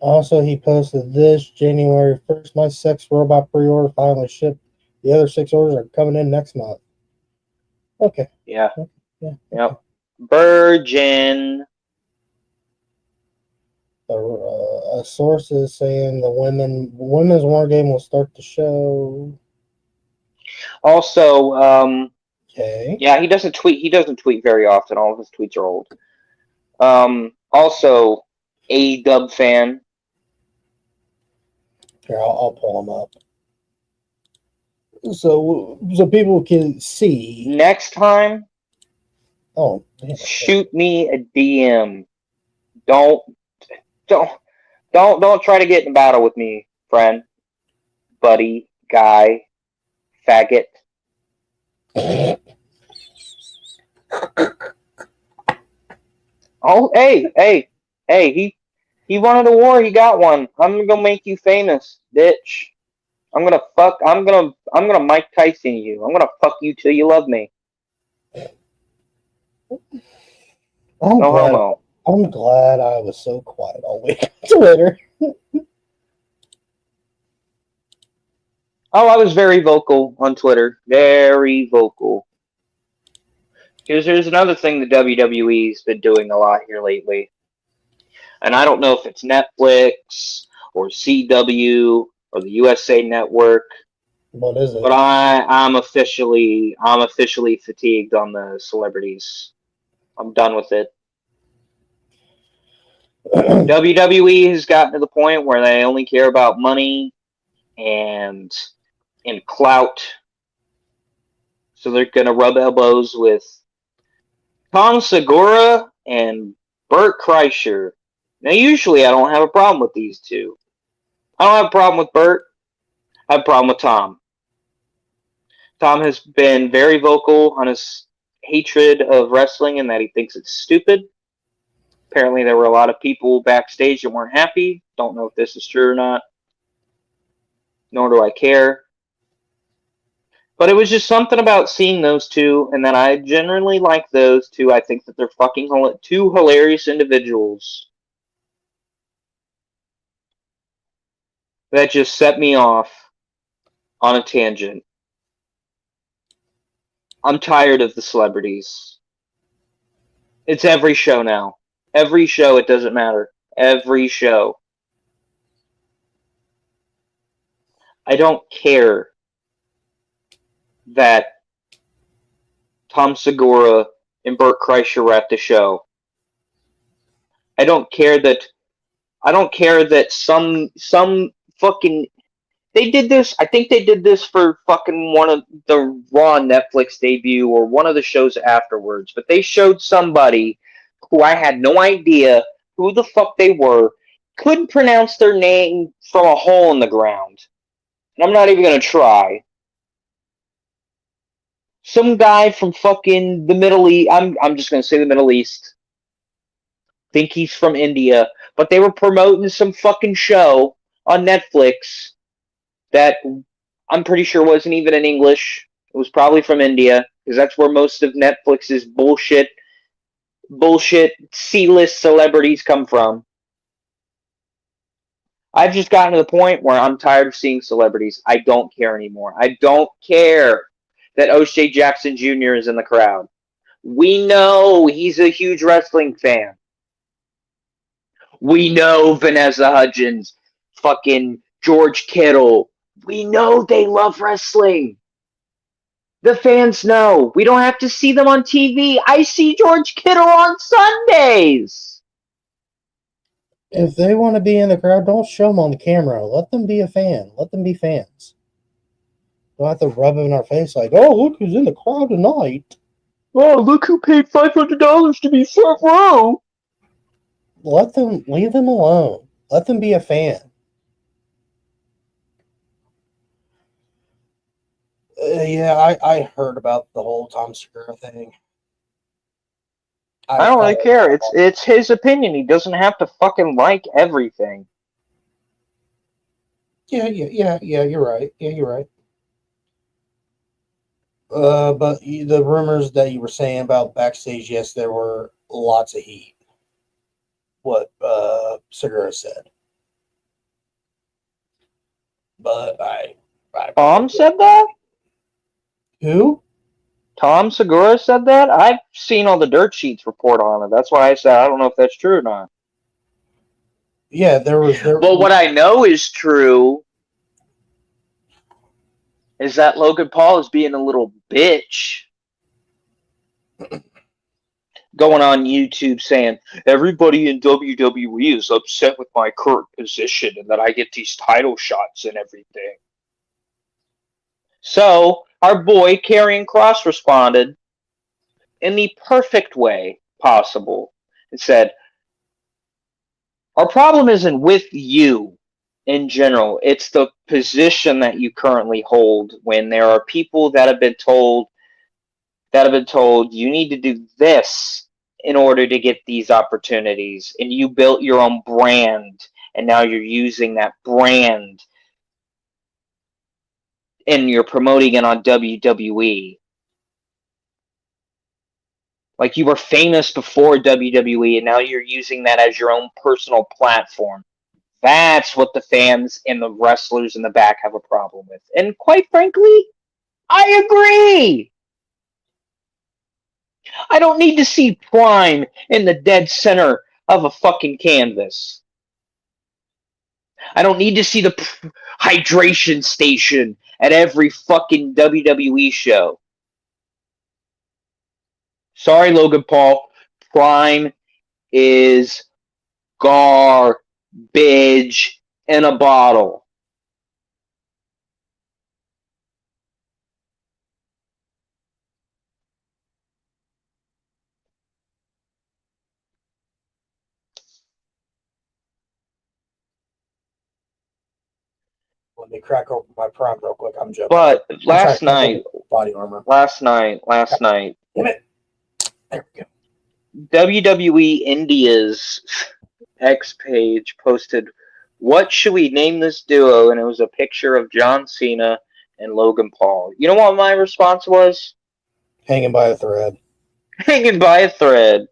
Also, he posted this January 1st. My sex robot pre-order finally shipped. The other 6 orders are coming in next month. Okay. Yeah. Yeah. Yep. Virgin. A source is saying the women's war game will start the show. Also, Okay. yeah, he doesn't tweet. He doesn't tweet very often. All of his tweets are old. Also, AEW fan. Here, I'll pull them up. So people can see. Next time, Oh, damn. shoot me a DM. Don't try to get in a battle with me, friend, buddy, guy, faggot. Oh, hey, he wanted a war, he got one. I'm gonna make you famous, bitch. I'm gonna Mike Tyson you. I'm gonna fuck you till you love me. I'm No glad. homo. I'm glad I was so quiet all week on Twitter. Oh, I was very vocal on Twitter. Very vocal. Because there's another thing the WWE's been doing a lot here lately. And I don't know if it's Netflix or CW or the USA Network, What is but it? I'm officially fatigued on the celebrities. I'm done with it. WWE has gotten to the point where they only care about money and clout. So they're gonna rub elbows with Tom Segura and Bert Kreischer. Now usually I don't have a problem with these two. I don't have a problem with Bert. I have a problem with Tom. Tom has been very vocal on his hatred of wrestling and that he thinks it's stupid. Apparently, there were a lot of people backstage that weren't happy. Don't know if this is true or not, nor do I care. But it was just something about seeing those two, and that I generally like those two. I think that they're fucking two hilarious individuals that just set me off on a tangent. I'm tired of the celebrities. It's every show now. Every show, it doesn't matter. Every show. I don't care that Tom Segura and Bert Kreischer were at the show. I don't care that some fucking they did this. I think they did this for fucking one of the Raw Netflix debut or one of the shows afterwards. But they showed somebody who I had no idea who the fuck they were, couldn't pronounce their name from a hole in the ground. And I'm not even gonna try. Some guy from fucking the Middle East. I'm just gonna say the Middle East. Think he's from India, but they were promoting some fucking show on Netflix that I'm pretty sure wasn't even in English. It was probably from India because that's where most of Netflix's bullshit C-list celebrities come from. I've just gotten to the point where I'm tired of seeing celebrities. I don't care anymore. I don't care that O'Shea Jackson Jr. is in the crowd. We know he's a huge wrestling fan. We know Vanessa Hudgens, fucking George Kittle. We know they love wrestling. The fans know. We don't have to see them on TV. I see George Kittle on Sundays. If they want to be in the crowd, don't show them on the camera. Let them be a fan. Let them be fans. Don't have to rub them in our face like, oh, look who's in the crowd tonight. Oh, look who paid $500 to be front row. Leave them alone. Let them be a fan. Yeah, I heard about the whole Tom Segura thing. I don't really care. It's his opinion. He doesn't have to fucking like everything. Yeah, you're right. Yeah, you're right. But the rumors that you were saying about backstage, yes, there were lots of heat. What Segura said, but I Tom said that? who? Tom Segura said that? I've seen all the dirt sheets report on it. That's why I said I don't know if that's true or not. Yeah, there. Well, what I know is true is that Logan Paul is being a little bitch. Going on YouTube saying everybody in WWE is upset with my current position and that I get these title shots and everything. So our boy Karrion Kross responded in the perfect way possible and said, our problem isn't with you in general. It's the position that you currently hold when there are people that have been told you need to do this in order to get these opportunities, and you built your own brand, and now you're using that brand and you're promoting it on WWE. Like, you were famous before WWE, and now you're using that as your own personal platform. That's what the fans and the wrestlers in the back have a problem with. And quite frankly, I agree. I don't need to see Prime in the dead center of a fucking canvas. I don't need to see the hydration station at every fucking WWE show. Sorry, Logan Paul. Prime is garbage in a bottle. Let me crack open my Prime real quick. I'm joking. But last night, body armor. last night, Damn it. There we go. WWE India's X page posted, "What should we name this duo?" And it was a picture of John Cena and Logan Paul. You know what my response was? Hanging by a thread. Hanging by a thread.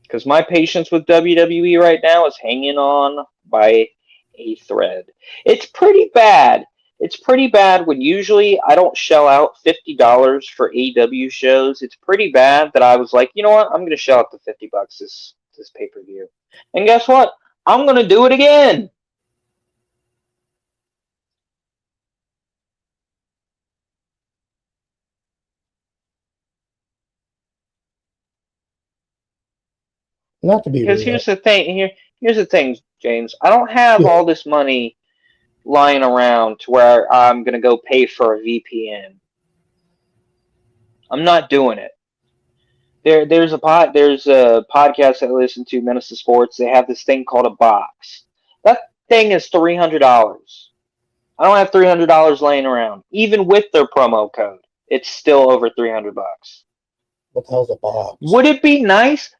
Because my patience with WWE right now is hanging on by a thread. It's pretty bad. It's pretty bad when usually I don't shell out $50 for AEW shows. It's pretty bad that I was like, you know what? I'm going to shell out the $50 this pay-per-view. And guess what? I'm going to do it again. Not to be Because rude. here's the thing. Here's the thing, James. I don't have all this money lying around to where I'm going to go pay for a VPN. I'm not doing it. There's a podcast I listen to, Menace to Sports. They have this thing called a box. That thing is $300. I don't have $300 laying around. Even with their promo code, it's still over $300. What the hell's a box? Would it be nice?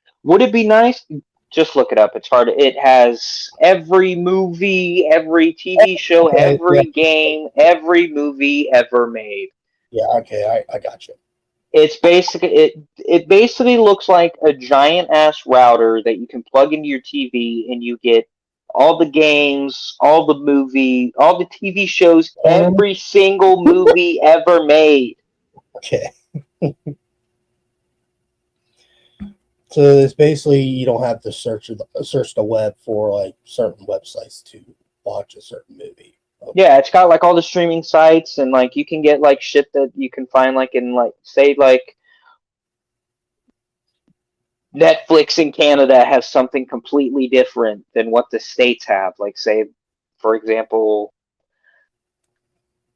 Just look it up. It's hard. It has every movie, every TV show, every game, every movie ever made. Yeah, okay, I got you. It's it basically looks like a giant ass router that you can plug into your TV, and you get all the games, all the TV shows, every single movie ever made. Okay. So it's basically you don't have to search the web for like certain websites to watch a certain movie. Okay. Yeah, it's got like all the streaming sites, and like you can get like shit that you can find like in like say like Netflix in Canada has something completely different than what the States have. Like say, for example,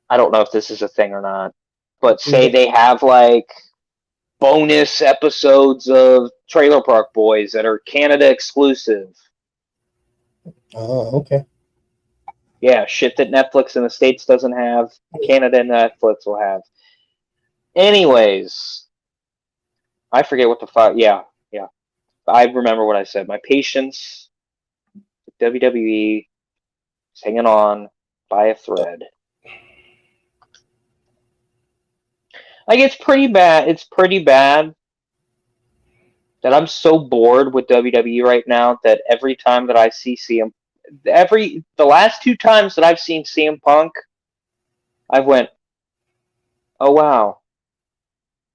I don't know if this is a thing or not, but say they have like bonus episodes of Trailer Park Boys that are Canada exclusive. Oh, okay. Yeah, shit that Netflix in the States doesn't have, Canada and Netflix will have. Anyways, I forget what the fuck. Yeah. I remember what I said. My patience with WWE is hanging on by a thread. Like, it's pretty bad. It's pretty bad that I'm so bored with WWE right now that every time that I see the last 2 times that I've seen CM Punk, I've went, oh wow,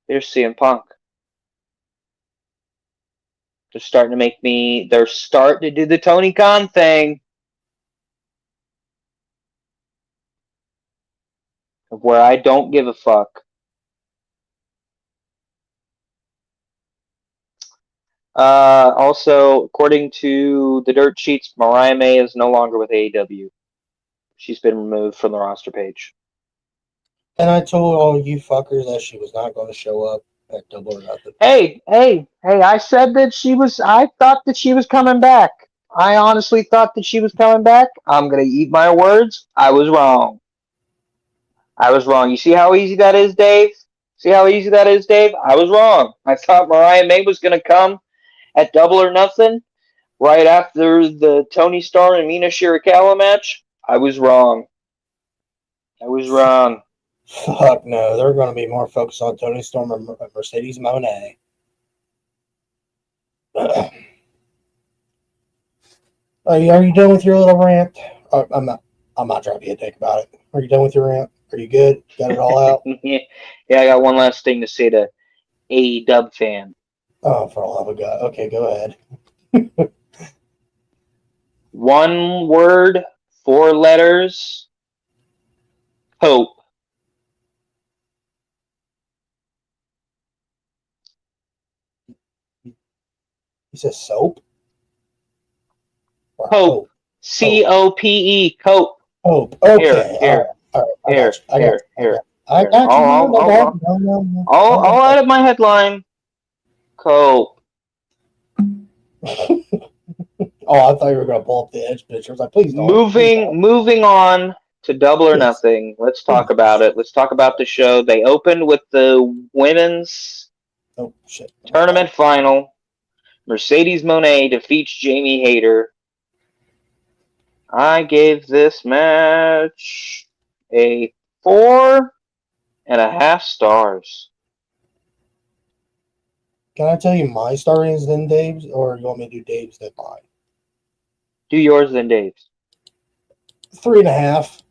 there's CM Punk. They're starting to do the Tony Khan thing. Of where I don't give a fuck. Also, according to the dirt sheets, Mariah May is no longer with AEW. She's been removed from the roster page. And I told all you fuckers that she was not going to show up at Double or Nothing. Hey, I said that I thought that she was coming back. I honestly thought that she was coming back. I'm going to eat my words. I was wrong. You see how easy that is, Dave? See how easy that is, Dave? I was wrong. I thought Mariah May was going to come at Double or Nothing right after the Tony Starr and Mina Shirakawa match. I was wrong. I was wrong. Fuck no, they're going to be more focused on Tony Storm and Mercedes Moné. Are you done with your little rant? I'm not trying to be a dick about it. Are you done with your rant? Are you good? Got it all out? Yeah, I got one last thing to say to AEW fan. Oh, for the love of God. Okay, go ahead. One word, 4 letters. Hope. You said soap? Or Hope. COPE. Cope. Hope. Okay. Here. All right. I got you. No. I'll add my headline. Cope. Oh, I thought you were going to pull up the Edge picture. I was like, please don't. Moving on to Double or Nothing. Let's talk about it. Let's talk about the show. They opened with the women's tournament final. Mercedes Moné defeats Jamie Hayter. I gave this match a 4.5 stars. Can I tell you my star ratings then Dave's, or you want me to do Dave's then mine? Do yours then Dave's. 3.5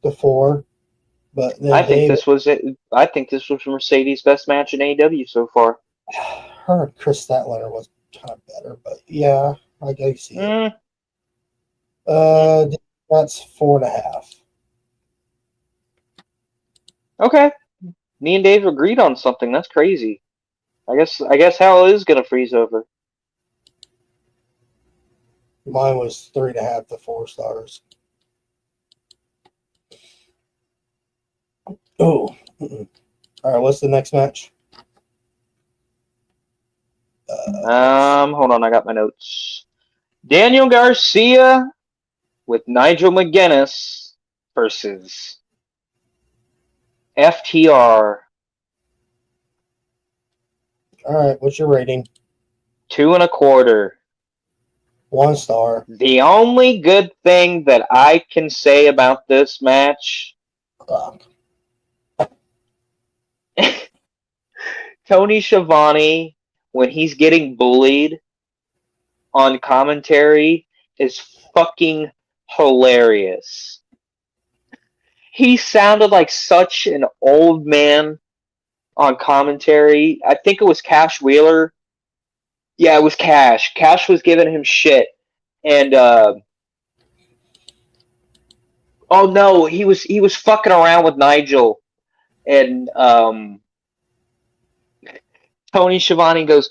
to 4. But then I think this was Mercedes' best match in AEW so far. Her and Chris Statlander was kind of better, but yeah, I guess see it. That's 4.5. Okay. Me and Dave agreed on something. That's crazy. I guess Hal is gonna freeze over. Mine was 3.5 to 4 stars. Oh. All right, what's the next match? Hold on, I got my notes. Daniel Garcia with Nigel McGuinness versus FTR. All right, what's your rating? 2.25. 1 star. The only good thing that I can say about this match, Tony Schiavone, when he's getting bullied on commentary, is fucking hilarious. He sounded like such an old man on commentary. I think it was Cash Wheeler. Yeah, it was Cash. Cash was giving him shit. And oh no, he was fucking around with Nigel. And Tony Schiavone goes,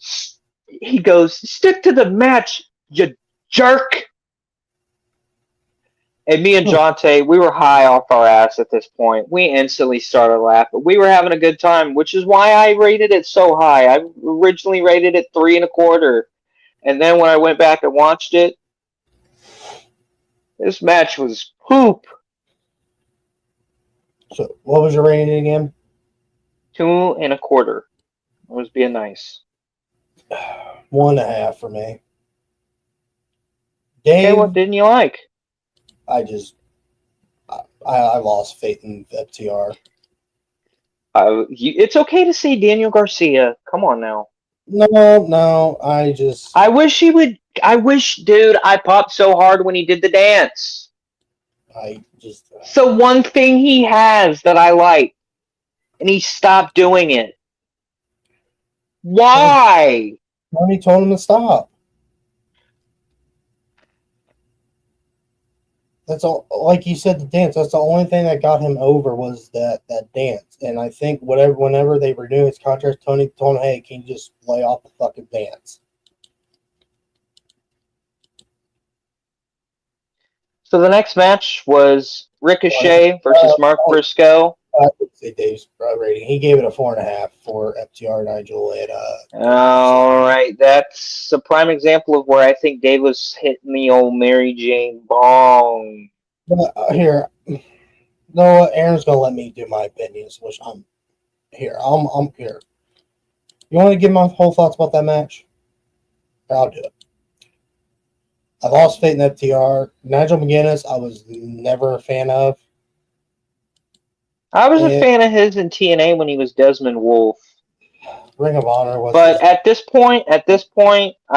stick to the match, you jerk. And me and Jonte, we were high off our ass at this point. We instantly started laughing. We were having a good time, which is why I rated it so high. I originally rated it 3.25. And then when I went back and watched it, this match was poop. So what was your rating again? 2.25. I was being nice. 1.5 for me. Dave, Okay, what didn't you like? I lost faith in FTR. It's okay to say Daniel Garcia. Come on now. No, I wish he would. I wish, dude, I popped so hard when he did the dance. It's the one thing he has that I like, and he stopped doing it. Why? Tony told him to stop. That's all. Like you said, the dance. That's the only thing that got him over was that dance. And I think whenever they renew his contract, Tony told him, "Hey, can you just lay off the fucking dance?" So the next match was Ricochet versus Mark Briscoe. I would say Dave's rating. He gave it a 4.5 for FTR Nigel. All right, that's a prime example of where I think Dave was hitting the old Mary Jane bong. But here, No, Aaron's gonna let me do my opinions, which I'm here. I'm here. You want to give my whole thoughts about that match? I'll do it. I lost faith in FTR. Nigel McGuinness, I was never a fan of. I was a fan of his in TNA when he was Desmond Wolfe. Ring of Honor was. But at this point, I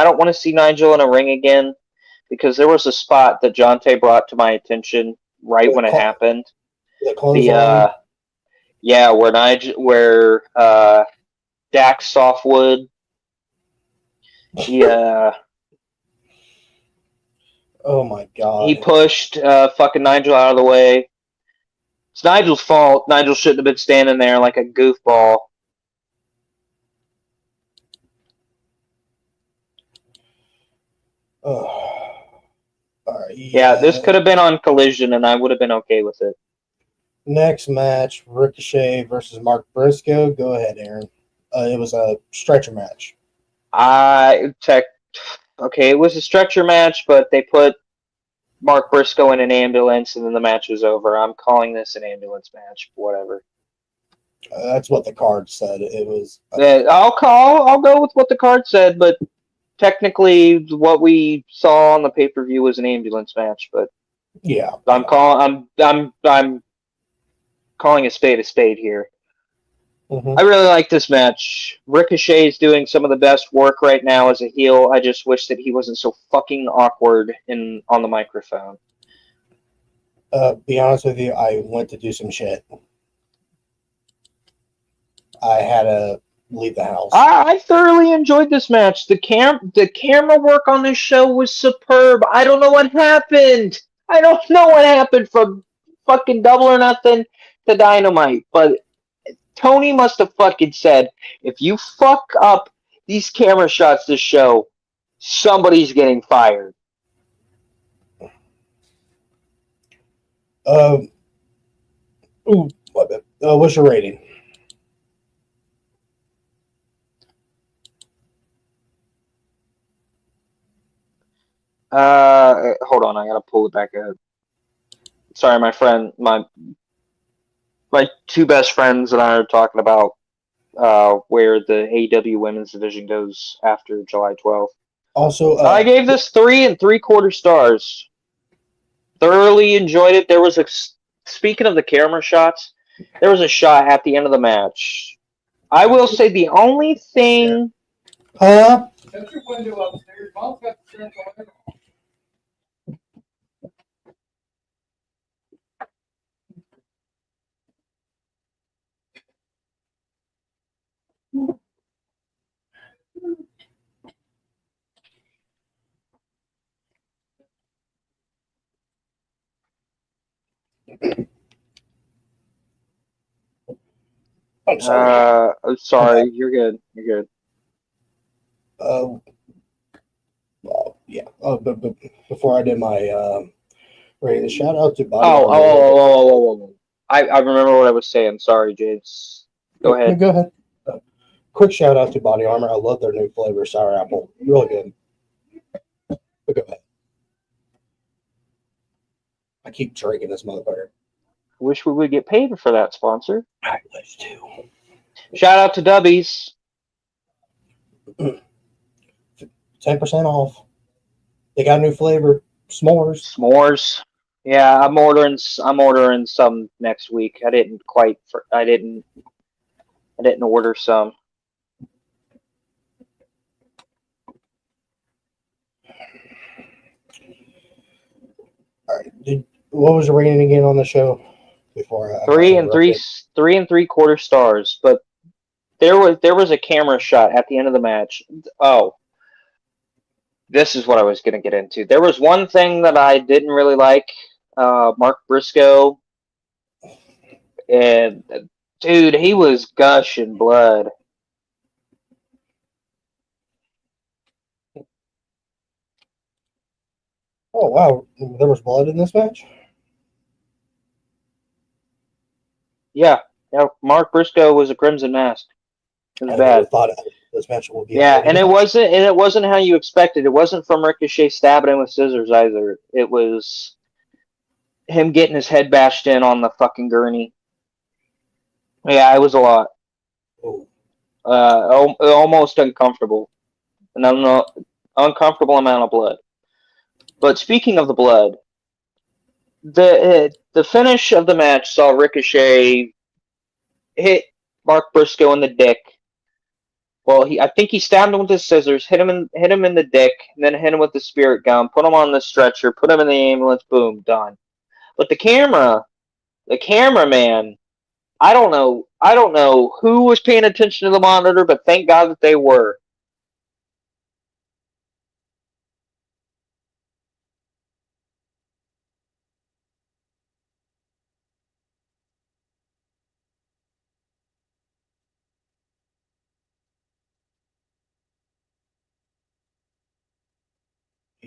don't want to see Nigel in a ring again because there was a spot that Jonte brought to my attention right when it happened. Where Dax Softwood. Oh my god. He pushed fucking Nigel out of the way. It's Nigel's fault. Nigel shouldn't have been standing there like a goofball. Oh. Right, yeah, this could have been on Collision, and I would have been okay with it. Next match, Ricochet versus Mark Briscoe. Go ahead, Aaron. It was a stretcher match. It was a stretcher match, but they put Mark Briscoe in an ambulance, and then the match was over. I'm calling this an ambulance match. Whatever. That's what the card said. It was. I'll go with what the card said, but technically, what we saw on the pay-per-view was an ambulance match. But yeah, I'm calling a spade here. Mm-hmm. I really like this match. Ricochet is doing some of the best work right now as a heel. I just wish that he wasn't so fucking awkward on the microphone. Be honest with you, I went to do some shit. I had to leave the house. I thoroughly enjoyed this match. The camera work on this show was superb. I don't know what happened. From fucking Double or Nothing to Dynamite, but Tony must have fucking said, if you fuck up these camera shots this show, somebody's getting fired. What's your rating? Hold on, I gotta pull it back up. Sorry, my friend, my two best friends and I are talking about where the AEW Women's Division goes after July 12th. Also, I gave this 3 3/4 stars. Thoroughly enjoyed it. Speaking of the camera shots, there was a shot at the end of the match. I will say the only thing. Huh? Shut your window upstairs. Mom's got the central air. I'm sorry. Sorry, Okay. You're good. You're good. Yeah. But before I did my rating, shout out to Bobby. I remember what I was saying. Sorry, James. Go ahead. Go ahead. Quick shout out to Body Armor. I love their new flavor, sour apple. Really good. But go ahead. I keep drinking this motherfucker. Wish we would get paid for that sponsor. I wish too. Shout out to Dubbies. 10% off. They got a new flavor. S'mores. Yeah, I'm ordering some next week. I didn't order some. All right. What was the rating again on the show? Before 3 3/4 stars, but there was a camera shot at the end of the match. Oh, this is what I was going to get into. There was one thing that I didn't really like. Mark Briscoe, and dude, he was gushing blood. Oh wow, there was blood in this match. Yeah, Mark Briscoe was a Crimson Mask. It was I bad. never thought this match would be. Yeah, and it wasn't how you expected. It wasn't from Ricochet stabbing him with scissors either. It was him getting his head bashed in on the fucking gurney. Yeah, it was a lot. Oh, Almost uncomfortable. An uncomfortable amount of blood. But speaking of the blood, the finish of the match saw Ricochet hit Mark Briscoe in the dick. Well, I think he stabbed him with his scissors, hit him in the dick, and then hit him with the spirit gun, put him on the stretcher, put him in the ambulance, boom, done. But the cameraman, I don't know who was paying attention to the monitor, but thank God that they were.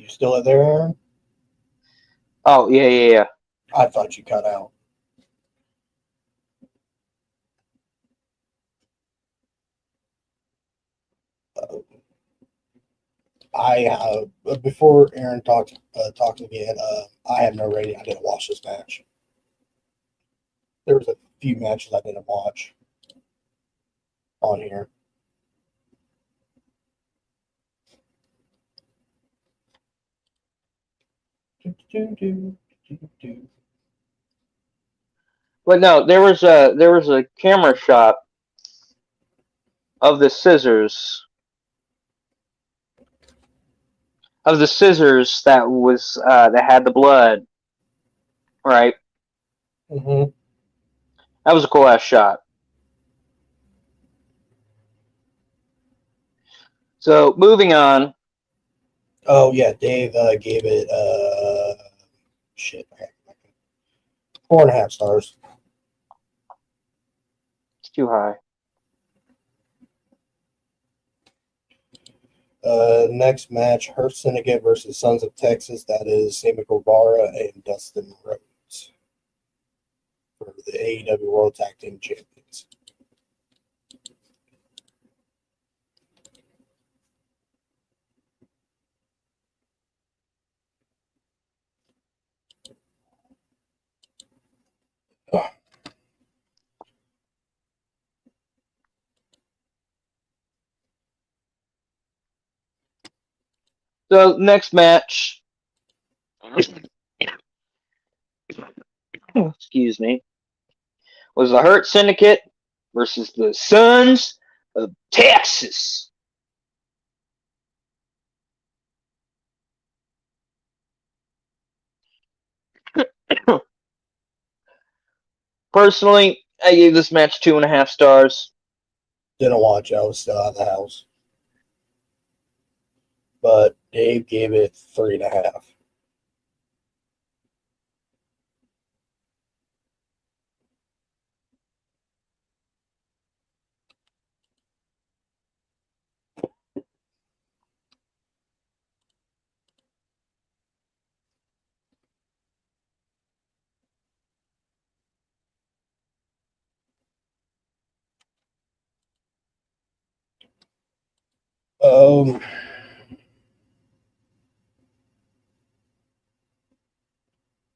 you still there, Aaron? Oh, yeah. I thought you cut out. I before Aaron talks again. I have no rating. I didn't watch this match. There was a few matches I didn't watch on here. But no, there was a camera shot of the scissors that had the blood, right? Mm-hmm. That was a cool ass shot. So moving on. Oh yeah, Dave gave it 4.5 stars. It's too high. Next match, Hurt Syndicate versus Sons of Texas. That is Sammy Guevara and Dustin Rhodes for the AEW World Tag Team Champions. So next match, excuse me, was the Hurt Syndicate versus the Sons of Texas. Personally, I gave this match 2.5 stars. Didn't watch. I was still out of the house. But Dave gave it 3.5.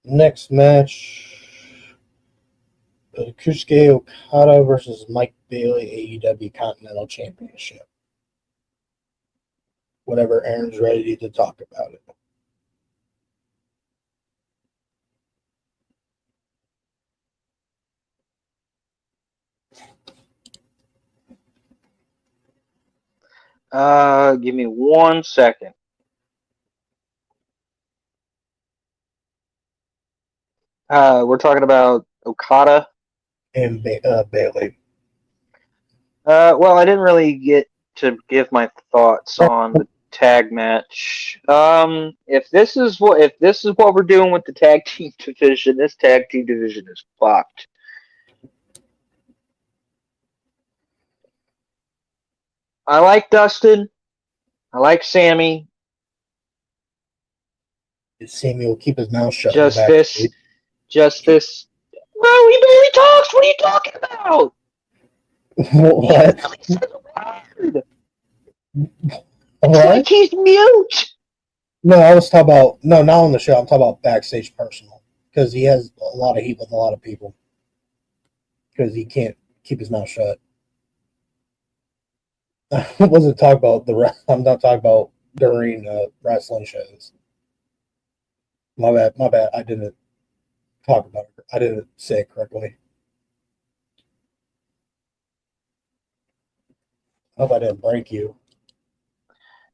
Next match, Kusuke Okada versus Mike Bailey, AEW Continental Championship. Whenever Aaron's ready to talk about it. Give me 1 second. We're talking about Okada and Bailey. Well, I didn't really get to give my thoughts on the tag match. If this is what we're doing with the tag team division, this tag team division is fucked. I like Dustin. I like Sammy. Sammy will keep his mouth shut. Just this. Bro, he barely talks. What are you talking about? What? He barely says a word. What? It's like he's mute. No, I was talking about not on the show. I'm talking about backstage personal. because he has a lot of heat with a lot of people because he can't keep his mouth shut. I wasn't talking about I'm not talking about during wrestling shows. My bad. My bad. I didn't talk about it. I didn't say it correctly. I hope I didn't break you.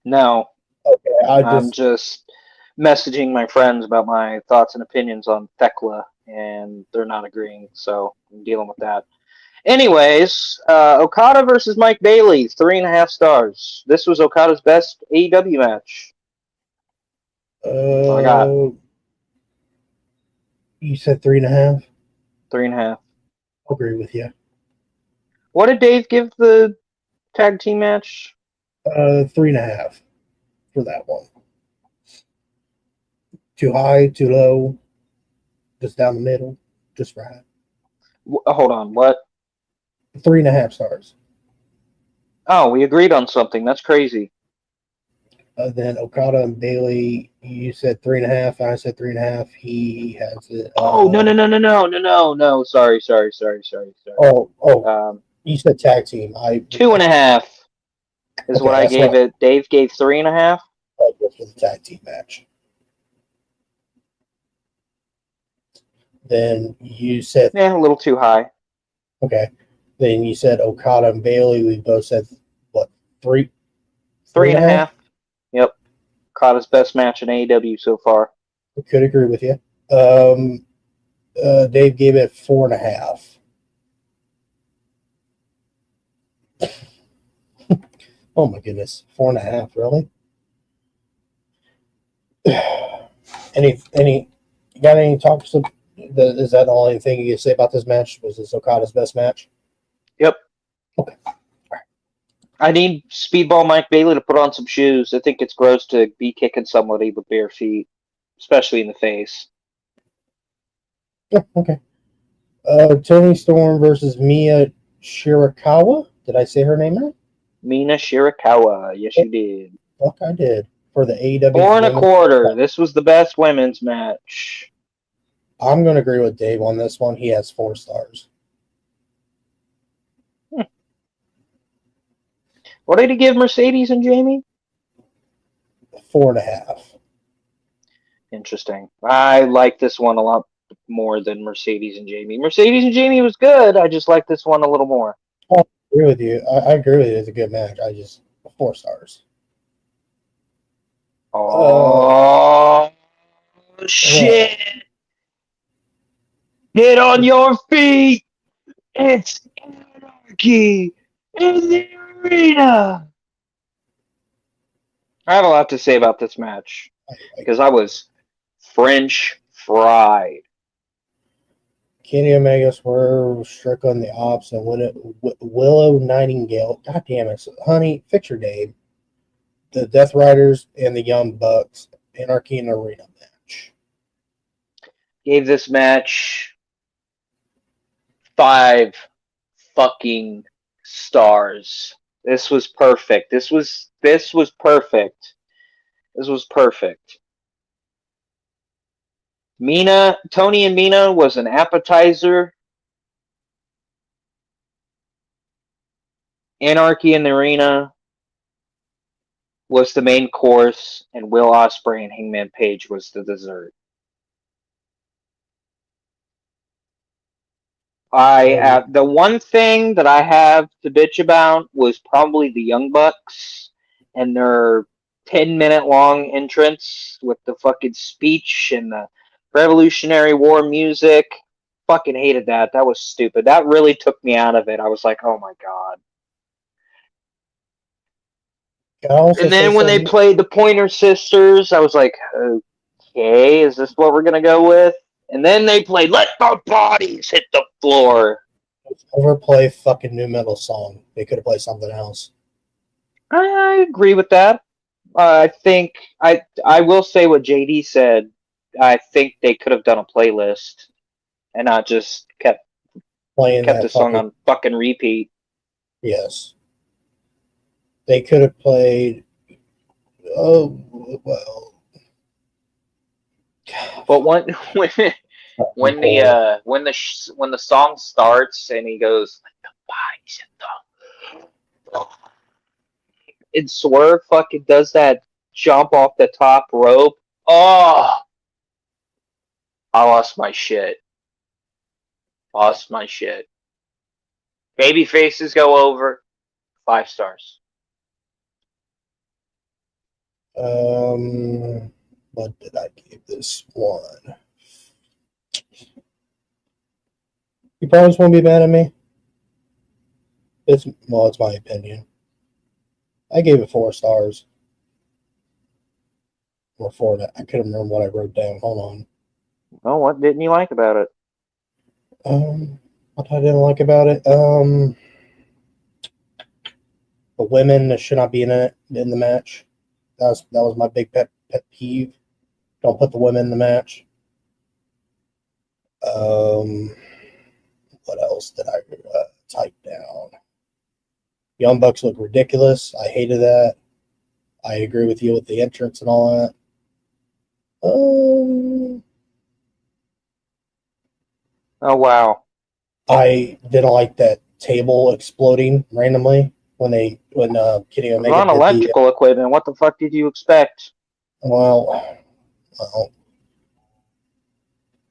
No, Okay, I'm just messaging my friends about my thoughts and opinions on Thekla, and they're not agreeing, so I'm dealing with that. Anyways, Okada versus Mike Bailey, 3.5 stars. This was Okada's best AEW match. I got You said 3.5. 3.5. I'll agree with you. What did Dave give the tag team match? 3.5 for that one. Too high, too low, just down the middle, just right. Hold on, what? 3.5 stars. Oh, we agreed on something. That's crazy. Then Okada and Bailey, you said 3.5, I said 3.5. He has it. No. Sorry. You said tag team. 2.5 is Okay, what I that's gave what it. Dave gave 3.5. I for the tag team match. Then you said Yeah, a little too high. okay. Then you said Okada and Bailey. We both said what 3? 3.5. Yep. Okada's best match in AEW so far. I could agree with you. Dave gave it 4.5. Oh my goodness, 4.5, really? Any, you got any talks? Is that the only thing you can say about this match? Was this Okada's best match? Yep. Okay. I need Speedball Mike Bailey to put on some shoes. I think it's gross to be kicking somebody with bare feet, especially in the face. Yeah, okay. Tony Storm versus Mia Shirakawa. Did I say her name right? Mina Shirakawa. Yes, you did. Fuck, I did. For the AEW. 4.25. This was the best women's match. I'm going to agree with Dave on this one. He has 4 stars. What did he give Mercedes and Jamie? 4.5. Interesting. I like this one a lot more than Mercedes and Jamie. Mercedes and Jamie was good. I just like this one a little more. I agree with you. I agree with you. It's a good match. I just 4 stars. Oh, shit. Get on your feet. It's anarchy in the arena. I have a lot to say about this match because I was French fried. Kenny Omega Swerve, Strickland, the Ops, and Willow Nightingale. God damn it. Honey, fix your name. The Death Riders and the Young Bucks. Anarchy in the Arena match. Gave this match 5 fucking stars. This was perfect. This was perfect. This was perfect. Tony and Mina was an appetizer. Anarchy in the Arena was the main course, and Will Ospreay and Hangman Page was the dessert. The one thing that I have to bitch about was probably the Young Bucks and their 10-minute long entrance with the fucking speech and the Revolutionary War music. Fucking hated that. That was stupid. That really took me out of it. I was like, oh my god. And then when they played the Pointer Sisters, I was like, okay, is this what we're going to go with? And then they played Let the Bodies Hit the Floor. Overplay fucking new metal song. They could have played something else. I agree with that. I think I will say what JD said. I think they could have done a playlist and not just kept the song on fucking repeat. Yes. They could have played. Oh well. But when the song starts and he goes, and Swerve fucking does that jump off the top rope. Oh, I lost my shit. Lost my shit. Baby faces go over. 5 stars. What did I give this one? You probably just won't be mad at me. It's my opinion. I gave it 4 stars. Or 4. I couldn't remember what I wrote down. Hold on. Oh, what didn't you like about it? What I didn't like about it. The women that should not be in the match. That was my big pet peeve. Don't put the women in the match. What else did I type down? Young Bucks look ridiculous. I hated that. I agree with you with the entrance and all that. Oh, wow. I didn't like that table exploding randomly when Kenny It was Omega on did electrical equipment. What the fuck did you expect? well,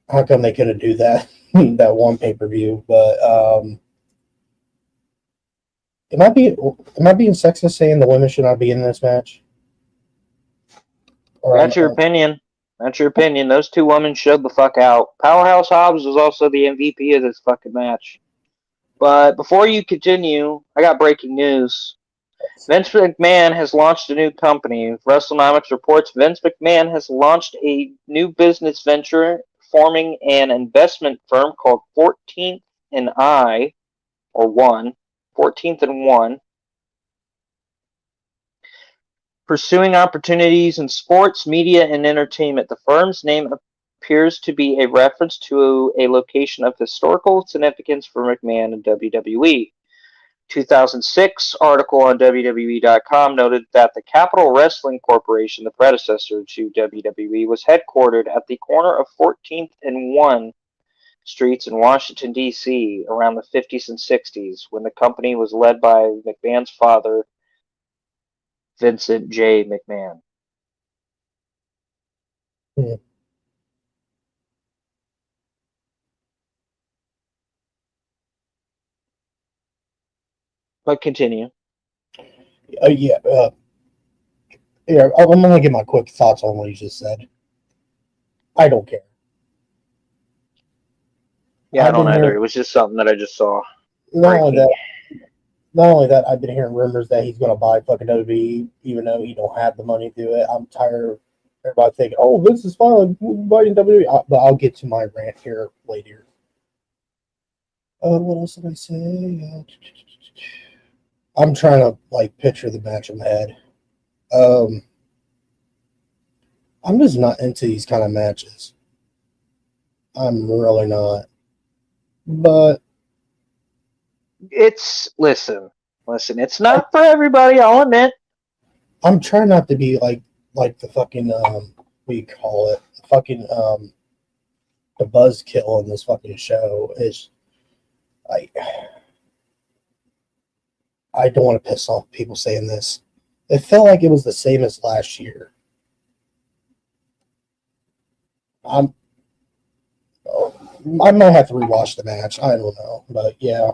how come they couldn't do that that one pay-per-view? But am I being sexist saying the women should not be in this match? Or That's your opinion. That's your opinion. Those 2 women showed the fuck out. Powerhouse Hobbs was also the MVP of this fucking match. But before you continue, I got breaking news. Vince McMahon has launched a new company. WrestleNomics reports Vince McMahon has launched a new business venture, forming an investment firm called 14th and 1, pursuing opportunities in sports, media, and entertainment. The firm's name appears to be a reference to a location of historical significance for McMahon and WWE. 2006 article on WWE.com noted that the Capitol Wrestling Corporation, the predecessor to WWE, was headquartered at the corner of 14th and 1 streets in Washington, D.C. around the 50s and 60s, when the company was led by McMahon's father, Vincent J. McMahon. Yeah. But continue. Yeah. I'm going to give my quick thoughts on what you just said. I don't care. Yeah, I don't either. It was just something that I just saw. Not only that, I've been hearing rumors that he's going to buy fucking WWE, even though he don't have the money to do it. I'm tired of everybody thinking, "Oh, this is fine, buying WWE." But I'll get to my rant here later. What else did I say? I'm trying to picture the match in my head. I'm just not into these kind of matches. I'm really not. But listen, it's not for everybody, I'll admit. I'm trying not to be like the fucking what do you call it? Fucking the buzzkill in this fucking show is I don't want to piss off people saying this. It felt like it was the same as last year. I might have to rewatch the match. I don't know, but yeah,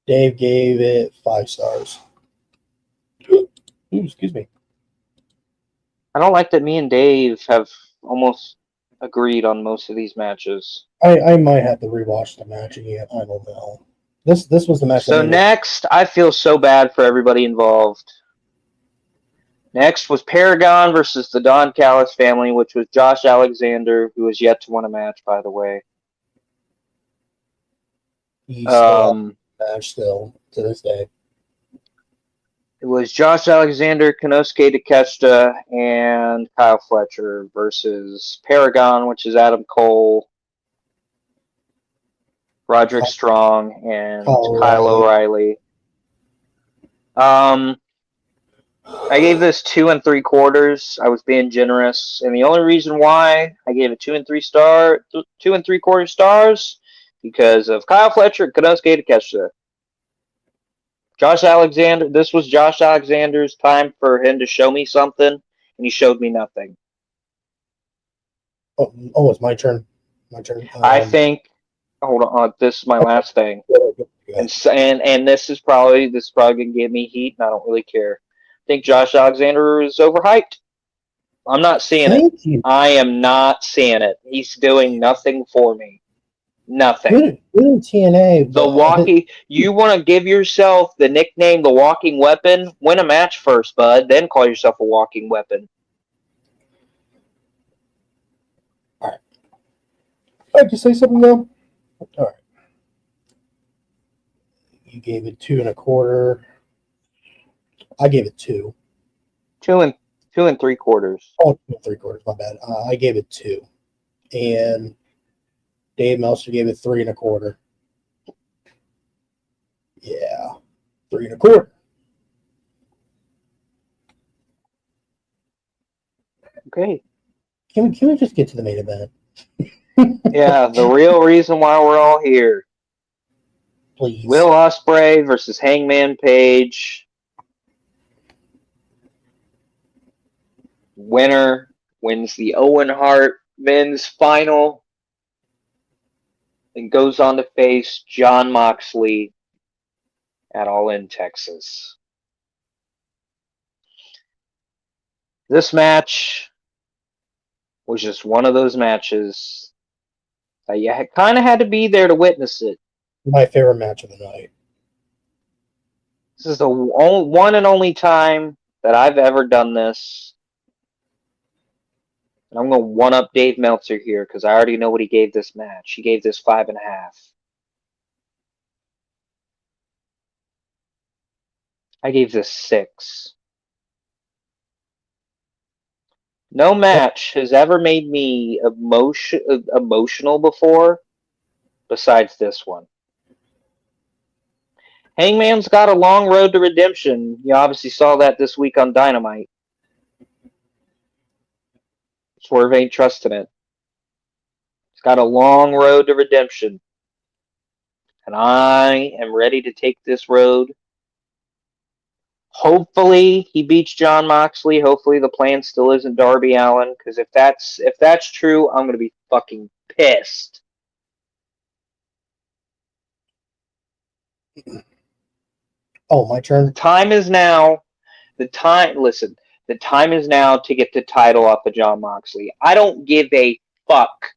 Dave gave it 5 stars. Ooh, excuse me. I don't like that me and Dave have almost agreed on most of these matches. I might have to rewatch the match again. I don't know. This was the match. So next, I feel so bad for everybody involved. Next was Paragon versus the Don Callis family, which was Josh Alexander, who has yet to win a match, by the way. He's still match still to this day. It was Josh Alexander, Konosuke Takeshita, and Kyle Fletcher versus Paragon, which is Adam Cole, Roderick Strong, and Kyle O'Reilly. I gave this 2 3/4. I was being generous, and the only reason why I gave it 2 3/4 stars, because of Kyle Fletcher, Konosuke Takeshita. Josh Alexander. This was Josh Alexander's time for him to show me something, and he showed me nothing. Oh, it's my turn. My turn. I think. Hold on. This is my last thing, Go and ahead. and this is probably gonna give me heat, and I don't really care. I think Josh Alexander is overhyped. I'm not seeing it. Thank you. I am not seeing it. He's doing nothing for me. Nothing. Good in TNA, The but walking. You want to give yourself the nickname the walking weapon? Win a match first, bud. Then call yourself a walking weapon. I can say something though. All right. You gave it 2 1/4. I gave it 2. 2 3/4. Oh, 2 3/4. My bad. I gave it 2, and Dave Meltzer gave it 3 1/4. Yeah, 3 1/4. Okay. Can we just get to the main event? Yeah, the real reason why we're all here. Please. Will Ospreay versus Hangman Page. Winner wins the Owen Hart men's final and goes on to face Jon Moxley at All In Texas. This match was just one of those matches that you kind of had to be there to witness it. My favorite match of the night. This is the one and only time that I've ever done this. And I'm going to one-up Dave Meltzer here because I already know what he gave this match. He gave this 5.5. I gave this 6. No match has ever made me emotional before besides this one. Hangman's got a long road to redemption. You obviously saw that this week on Dynamite. Swerve ain't trusting it. He's got a long road to redemption. And I am ready to take this road. Hopefully he beats Jon Moxley. Hopefully the plan still isn't Darby Allin. Because if that's true, I'm gonna be fucking pissed. Oh, my turn. The time is now. The time is now to get the title off of Jon Moxley. I don't give a fuck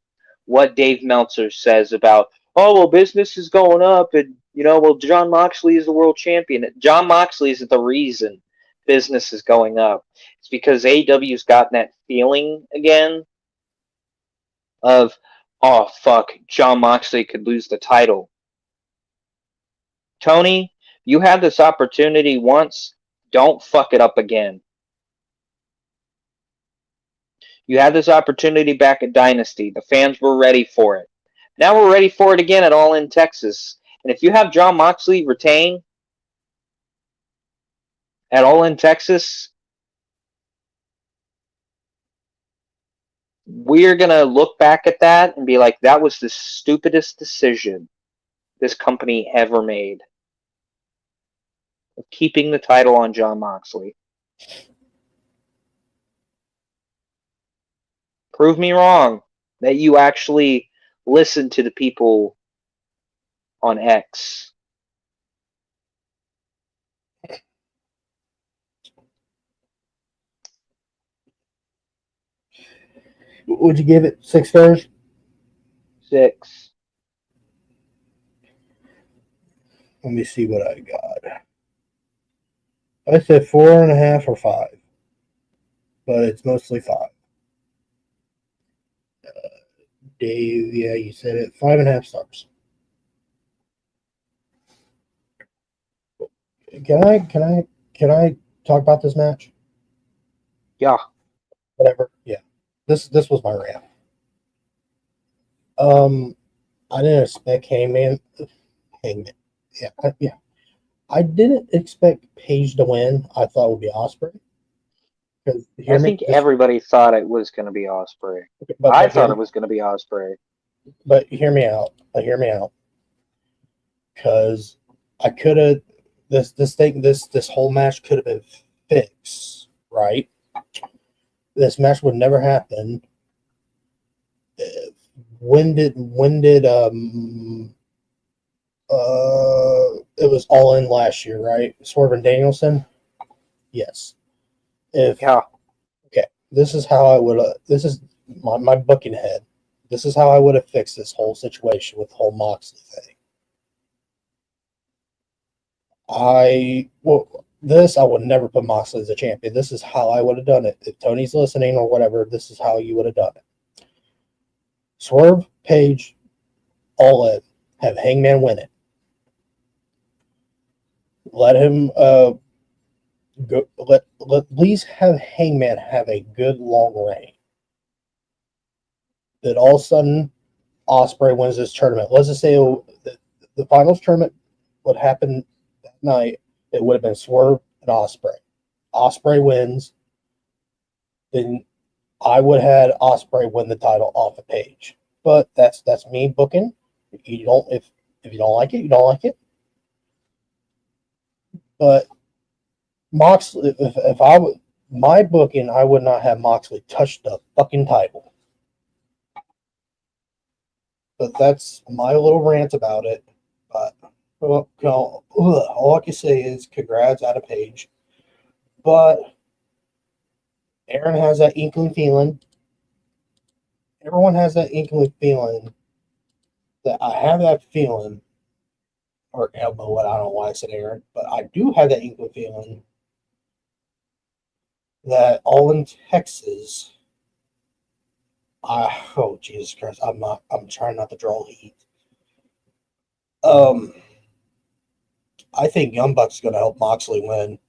what Dave Meltzer says about, oh, well, business is going up and, well, Jon Moxley is the world champion. Jon Moxley isn't the reason business is going up. It's because AEW's gotten that feeling again of, oh, fuck, Jon Moxley could lose the title. Tony, you had this opportunity once. Don't fuck it up again. You had this opportunity back at Dynasty. The fans were ready for it. Now we're ready for it again at All In Texas. And if you have Jon Moxley retain at All In Texas, we're going to look back at that and be like, that was the stupidest decision this company ever made. Of keeping the title on Jon Moxley. Prove me wrong that you actually listen to the people on X. Would you give it 6 stars? 6. Let me see what I got. I said 4.5 or 5, but it's mostly 5. Dave, yeah, you said it. 5.5 stars. Can I talk about this match? Yeah. Whatever. Yeah. This was my rant. I didn't expect Hangman. Yeah. I didn't expect Paige to win. I thought it would be Osprey. Because I think everybody thought it was going to be Osprey. I thought it was going to be Osprey. But hear me out. Hear me out. Because I could have this whole match could have been fixed, right? This match would never happen. When did it was All In last year, right? Swerve and Danielson. Yes. Okay, this is how I would. This is my booking head. This is how I would have fixed this whole situation with the whole Moxley thing. I would never put Moxley as a champion. This is how I would have done it. If Tony's listening or whatever, this is how you would have done it. Swerve, Page, All In. Have Hangman win it. Let him go. Let at least have Hangman have a good long reign. That all of a sudden Osprey wins this tournament. Let's just say the finals tournament would happen that night. It would have been Swerve and Osprey. Osprey wins. Then I would have had Osprey win the title off of Page. But that's me booking. If you don't like it, you don't like it. But Moxley, if I would my booking, I would not have Moxley touch the fucking title. But that's my little rant about it. But all I can say is congrats out of Page. But Aaron has that inkling feeling. Everyone has that inkling feeling that I have that feeling, or elbow. I don't know why I said Aaron, but I do have that inkling feeling that All In Texas. Oh Jesus Christ! I'm trying not to draw heat. I think Young Bucks is going to help Moxley win.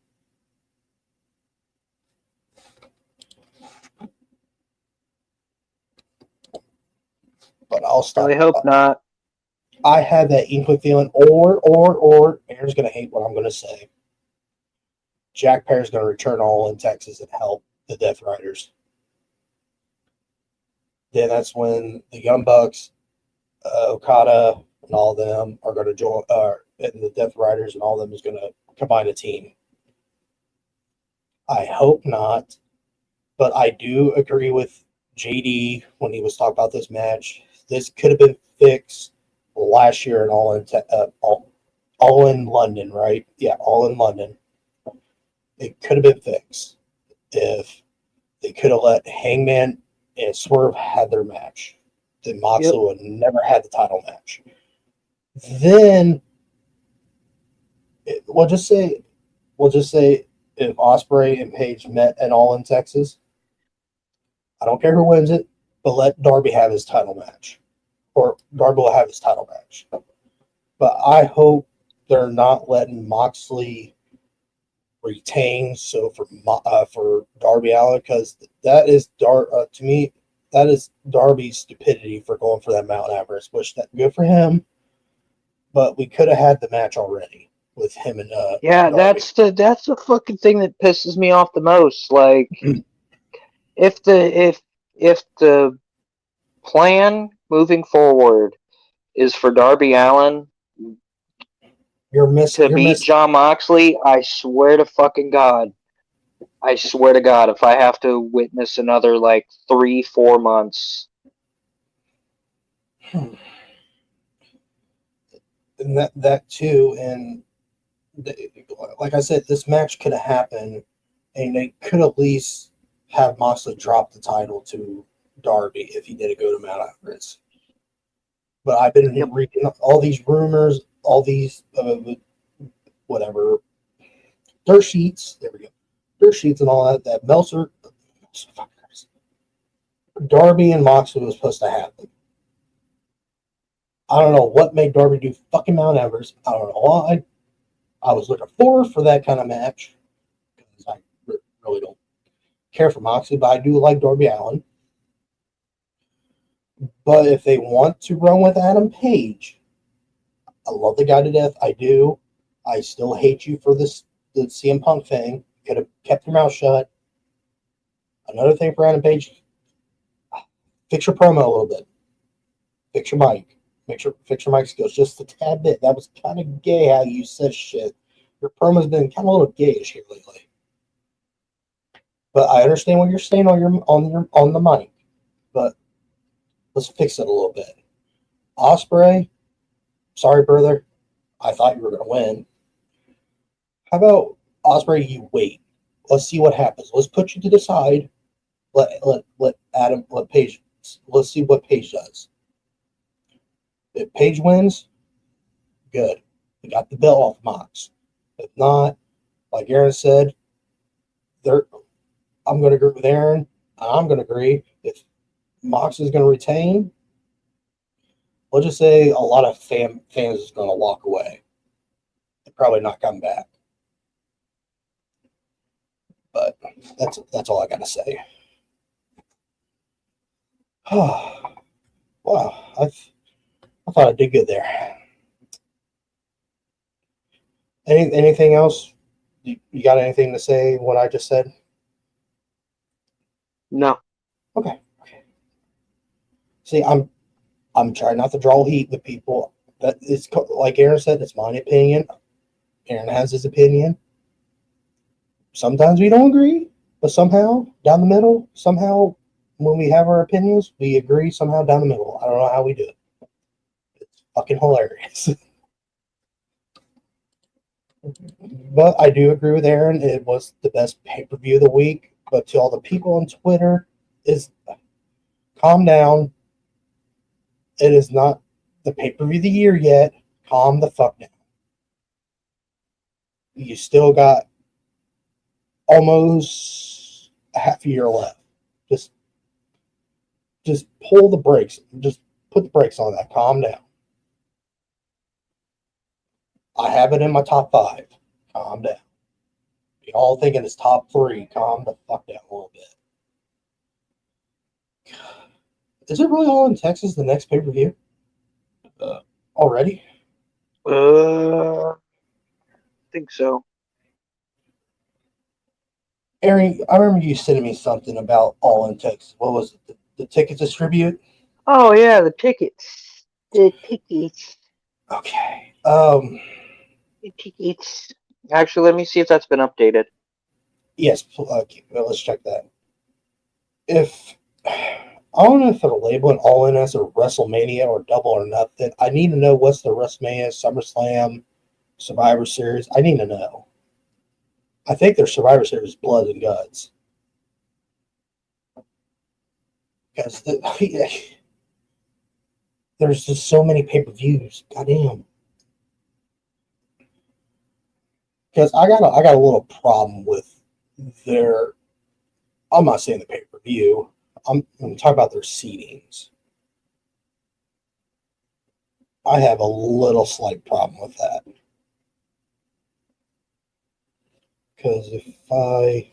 But I'll stop. I hope not. I had that inkling feeling, or Aaron's going to hate what I'm going to say. Jack Perry's going to return All In Texas and help the Death Riders. Then that's when the Young Bucks, Okada, and all of them are going to join, and the Death Riders and all of them is going to combine a team. I hope not, but I do agree with JD when he was talking about this match. This could have been fixed last year in All In London, right? Yeah, All In London. It could have been fixed if they could have let Hangman and Swerve had their match. Then Moxley would never had the title match. Then we'll just say if Osprey and Page met at All In Texas, I don't care who wins it, but let Darby have his title match, or Darby will have his title match. But I hope they're not letting Moxley retain. So for Darby Allin, because that is to me that is Darby's stupidity for going for that Mount Everest. Which that good for him, but we could have had the match already with him and yeah, Darby. that's the fucking thing that pisses me off the most. Like, if the plan moving forward is for Darby Allin to beat Jon Moxley, I swear to fucking God, if I have to witness another like 3-4 months. And that too, and like I said, this match could have happened, and they could at least have Moxley drop the title to Darby if he did go to Mount Everest. But I've been reading all these rumors, all these whatever dirt sheets. There we go, dirt sheets and all that. That Meltzer, Darby and Moxley was supposed to happen. I don't know what made Darby do fucking Mount Everest. I don't know why. I was looking forward for that kind of match because I really don't care for Moxley, but I do like Darby Allin. But if they want to run with Adam Page, I love the guy to death. I do. I still hate you for this the CM Punk thing. Could have kept your mouth shut. Another thing for Adam Page, fix your promo a little bit. Fix your mic. Fix your mic skills just a tad bit. That was kind of gay how you said shit. Your promo's been kind of a little gayish here lately. But I understand what you're saying on the mic. But let's fix it a little bit. Ospreay, sorry, brother. I thought you were gonna win. How about Ospreay? You wait. Let's see what happens. Let's put you to the side. Let Paige. Let's see what Paige does. If Paige wins, good. We got the belt off Mox. If not, like Aaron said, I'm going to agree with Aaron. I'm going to agree. If Mox is going to retain, we'll just say a lot of fans is going to walk away. They're probably not come back. But that's all I got to say. Wow, I thought I did good there. Anything else? You got anything to say? What I just said? No. Okay. See, I'm trying not to draw heat with people. That it's like Aaron said. It's my opinion. Aaron has his opinion. Sometimes we don't agree, but somehow down the middle, somehow when we have our opinions, we agree somehow down the middle. I don't know how we do it. It's fucking hilarious. But I do agree with Aaron. It was the best pay-per-view of the week. But to all the people on Twitter, is calm down. It is not the pay-per-view of the year yet. Calm the fuck down. You still got almost a half a year left. Just pull the brakes. Just put the brakes on that. Calm down. I have it in my top 5. Calm down. You all thinking it's top 3. Calm the fuck down a little bit. Is it really all in Texas, the next pay-per-view? Already? I think so. Aaron, I remember you sending me something about all in Texas. What was it? The tickets distribute? Oh yeah, the tickets. The tickets. Okay. The tickets. Actually, let me see if that's been updated. Yes. Okay, well, let's check that. I don't know if they're labeling All In as a WrestleMania or Double or Nothing. I need to know what's the WrestleMania, SummerSlam, Survivor Series. I need to know. I think their Survivor Series Blood and Guts. Because there's just so many pay-per-views. Goddamn. Because I got a little problem with their. I'm not saying the pay-per-view. I'm talking about their seedings. I have a little slight problem with that. Because if I.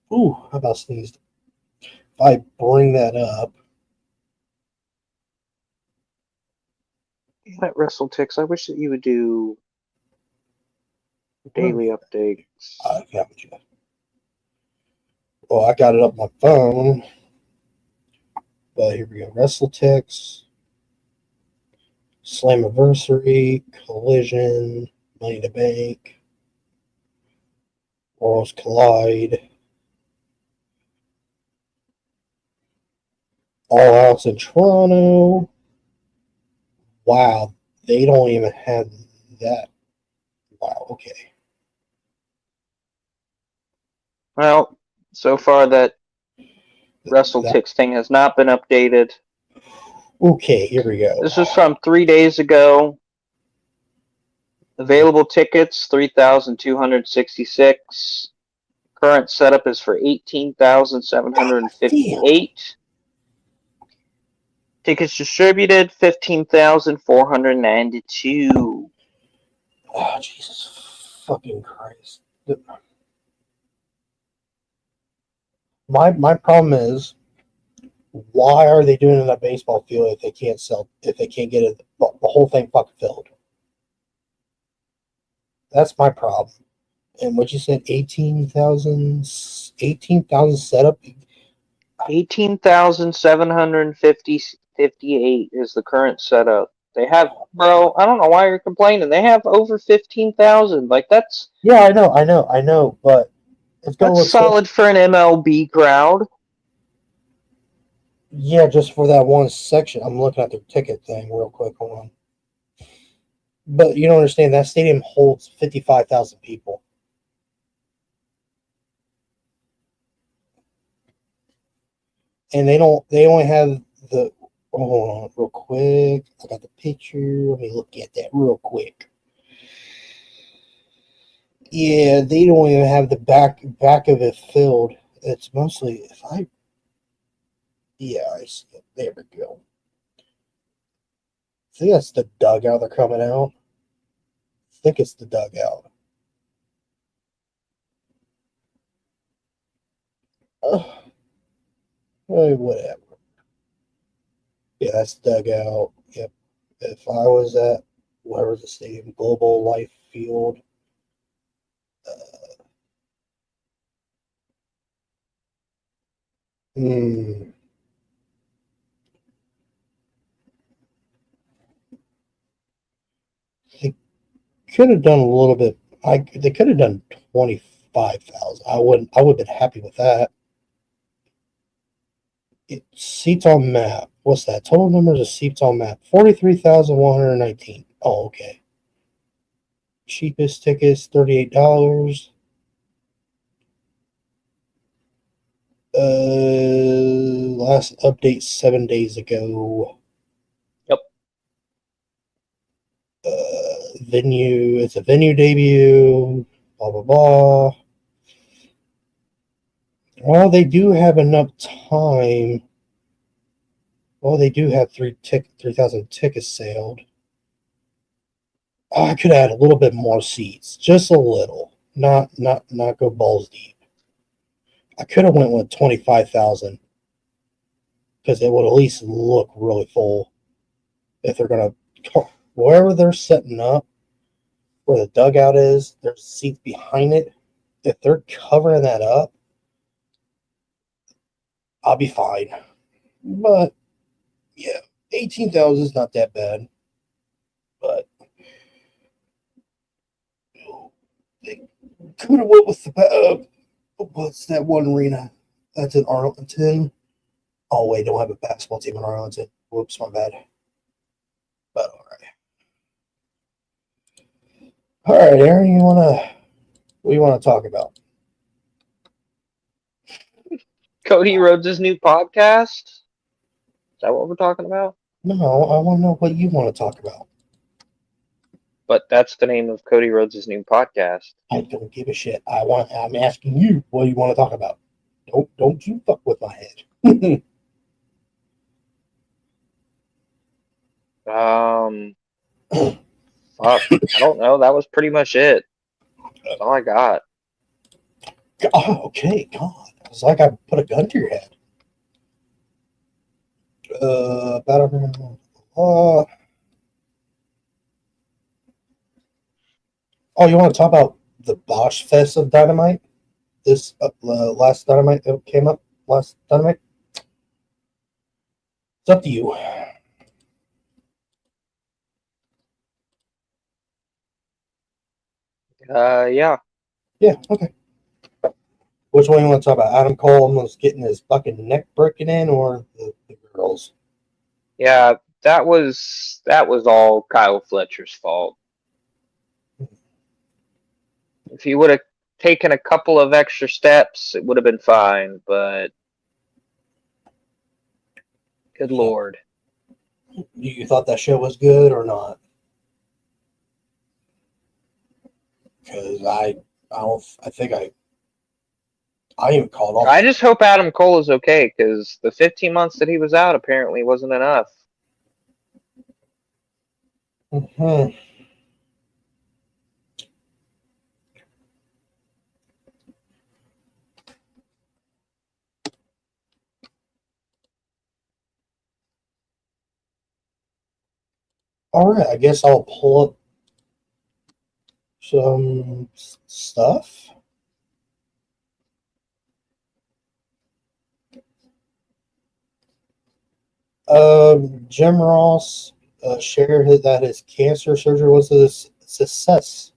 How about sneezed? If I bring that up. That WrestleTix. I wish that you would do daily updates. I got you. Well, I got it up on my phone. But here we go. WrestleTix, Slammiversary, Collision, Money in the Bank, Worlds Collide, All Outs in Toronto. Wow, they don't even have that. Wow, okay. Well, so far that WrestleTix thing has not been updated. Okay, here we go. This was from 3 days ago. Available tickets 3,266. Current setup is for 18,758. Tickets distributed 15,492. Oh, Jesus fucking Christ. My problem is, why are they doing it in a baseball field if they can't get the whole thing fucking filled? That's my problem. And what you said, 18,000 setup. 18,758 is the current setup. They have, bro, I don't know why you're complaining. They have over 15,000. Like, Yeah, I know, but it's gonna that's look so. solid for an MLB crowd. Yeah, just for that one section. I'm looking at their ticket thing real quick. Hold on. But you don't understand, that stadium holds 55,000 people. And they only have the, hold on real quick. I got the picture. Let me look at that real quick. Yeah, they don't even have the back of it filled. It's mostly, yeah, I see it. There we go. I think that's the dugout they're coming out. I think it's the dugout. Whatever. Yeah, that's dugout. Yep. If I was at whatever the stadium, Global Life Field, hmm, they could have done a little bit. They could have done 25,000. I would have been happy with that. It seats on map. What's that? Total numbers of seats on map. 43,119. Oh, okay. Cheapest tickets, $38. Last update 7 days ago. Yep. Venue. It's a venue debut. Blah blah blah. Well, they do have enough time. Well, they do have 3,000 tickets sailed. I could add a little bit more seats, just a little. Not go balls deep. I could have went with 25,000 because it would at least look really full. If they're gonna, wherever they're setting up, where the dugout is, there's seats behind it. If they're covering that up, I'll be fine. But yeah, 18,000 is not that bad. But they could have went with the what's that one arena? That's in Arlington. Oh wait, don't have a basketball team in Arlington. Whoops, my bad. But all right, Aaron, what do you wanna talk about? Cody Rhodes' new podcast? Is that what we're talking about? No, I want to know what you want to talk about. But that's the name of Cody Rhodes' new podcast. I don't give a shit. I'm asking you what you want to talk about. Don't you fuck with my head. Fuck. I don't know. That was pretty much it. That's all I got. Oh, okay, God. It's like I put a gun to your head. Oh, you want to talk about the Bosch Fest of Dynamite? This last Dynamite that came up last Dynamite? It's up to you. Yeah. Yeah, okay. Which one you want to talk about? Adam Cole almost getting his fucking neck broken in, or the girls? Yeah, that was all Kyle Fletcher's fault. If he would have taken a couple of extra steps, it would have been fine, but good lord. You thought that show was good or not? Because I think I even called off. I just hope Adam Cole is okay, because the 15 months that he was out apparently wasn't enough. Mm-hmm. All right, I guess I'll pull up some stuff. Jim Ross shared that his cancer surgery was a success.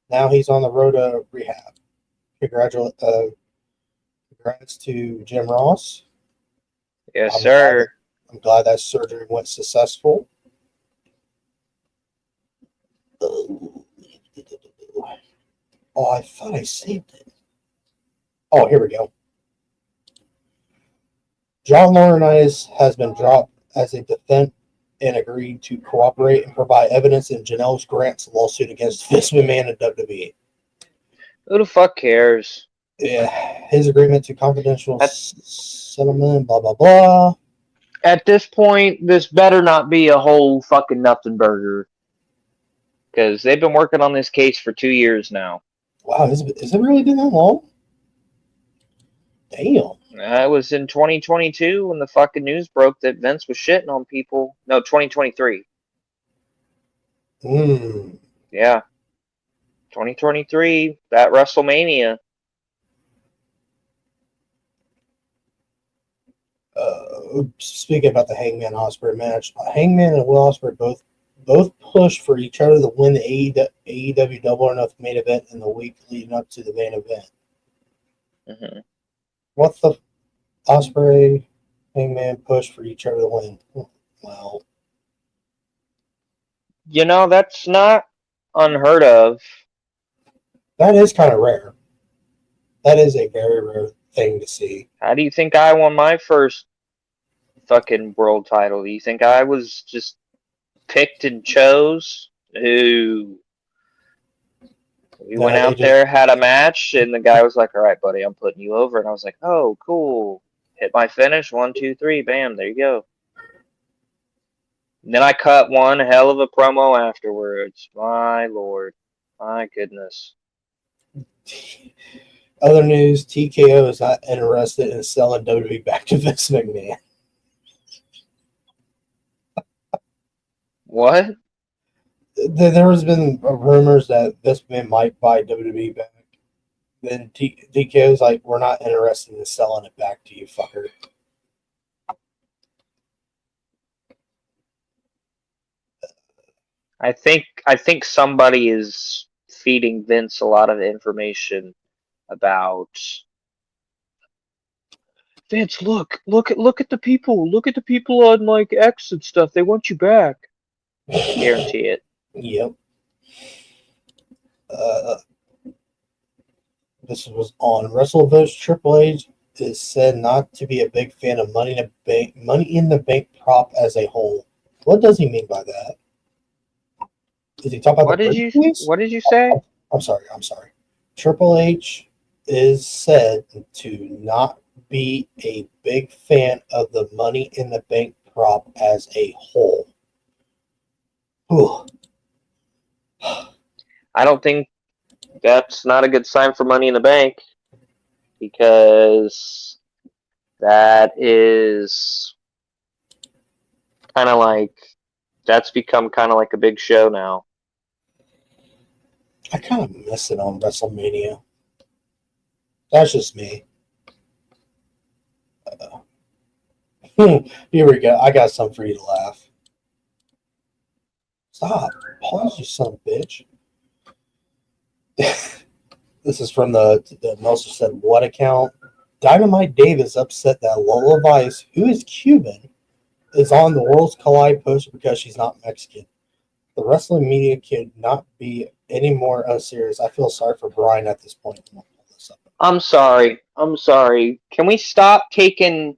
Now he's on the road to rehab. Congrats to Jim Ross. Yes, I'm sir. glad that surgery went successful. Oh, I thought I saved it. Oh, here we go. John Laurinaitis has been dropped as a defendant and agreed to cooperate and provide evidence in Janelle Grant's lawsuit against Vince McMahon and WWE. Who the fuck cares? Yeah, his agreement to confidential At- settlement, blah, blah, blah. At this point, this better not be a whole fucking nothing burger. Because they've been working on this case for 2 years now. Wow, is it really been that long? Damn. It was in 2022 when the fucking news broke that Vince was shitting on people. No, 2023. Yeah. 2023, that WrestleMania. Speaking about the Hangman Ospreay match, Hangman and Will Ospreay both pushed for each other to win the AEW Double or Nothing main event in the week leading up to the main event. Mm-hmm. What the Ospreay Hangman push for each other to win? Well, You know, that's not unheard of. that is kind of rare. That is a very rare thing to see. How do you think I won my first fucking world title? Do you think I was just picked and chose? Ooh. We went out there, had a match, and the guy was like, all right, buddy, I'm putting you over. And I was like, oh, cool. Hit my finish. 1, 2, 3. Bam. There you go. And then I cut one hell of a promo afterwards. My lord. My goodness. Other news, TKO is not interested in selling WWE back to Vince McMahon. What? There has been rumors that Vince McMahon might buy WWE back. Then TKO's like, we're not interested in selling it back to you, fucker. I think somebody is feeding Vince a lot of information about Vince, look at the people. Look at the people on like X and stuff. They want you back. Guarantee it. Yep. This was on WrestleVotes. Triple H is said not to be a big fan of Money in the Bank prop as a whole. What does he mean by that? Is he talking about What did you say? I'm sorry. Triple H is said to not be a big fan of the Money in the Bank prop as a whole. Whew. I don't think that's not a good sign for Money in the Bank, because that is kind of like, that's become kind of like a big show now. I kind of miss it on WrestleMania. That's just me. Here we go. I got something for you to laugh. Stop. Pause, you son of a bitch. This is from the Meltzer Said What account. Dynamite Dave is upset that Lola Vice, who is Cuban, is on the Worlds Collide poster because she's not Mexican. The wrestling media could not be any more unserious. I feel sorry for Brian at this point. I'm sorry. Can we stop taking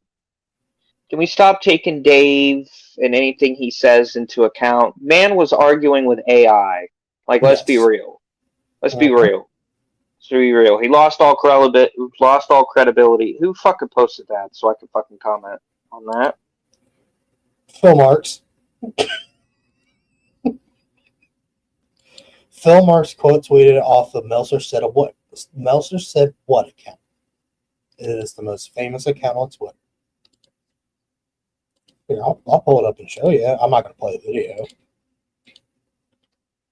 Dave and anything he says into account? Man was arguing with AI. Like, let's be real. Let's be real. He lost all credibility. Who fucking posted that so I can fucking comment on that? Phil Marks. Phil Marks quote tweeted off the Meltzer Said What account. It is the most famous account on Twitter. Here, I'll pull it up and show you. I'm not going to play the video.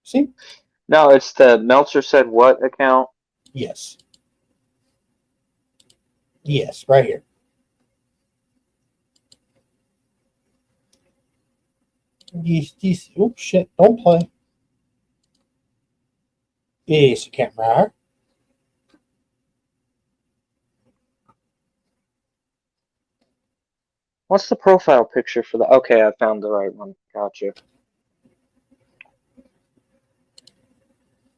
See? No, it's the Meltzer said what account? Yes. Yes, right here. Oh shit! Don't play. Yes, camera. What's the profile picture for the? Okay, I found the right one. Gotcha.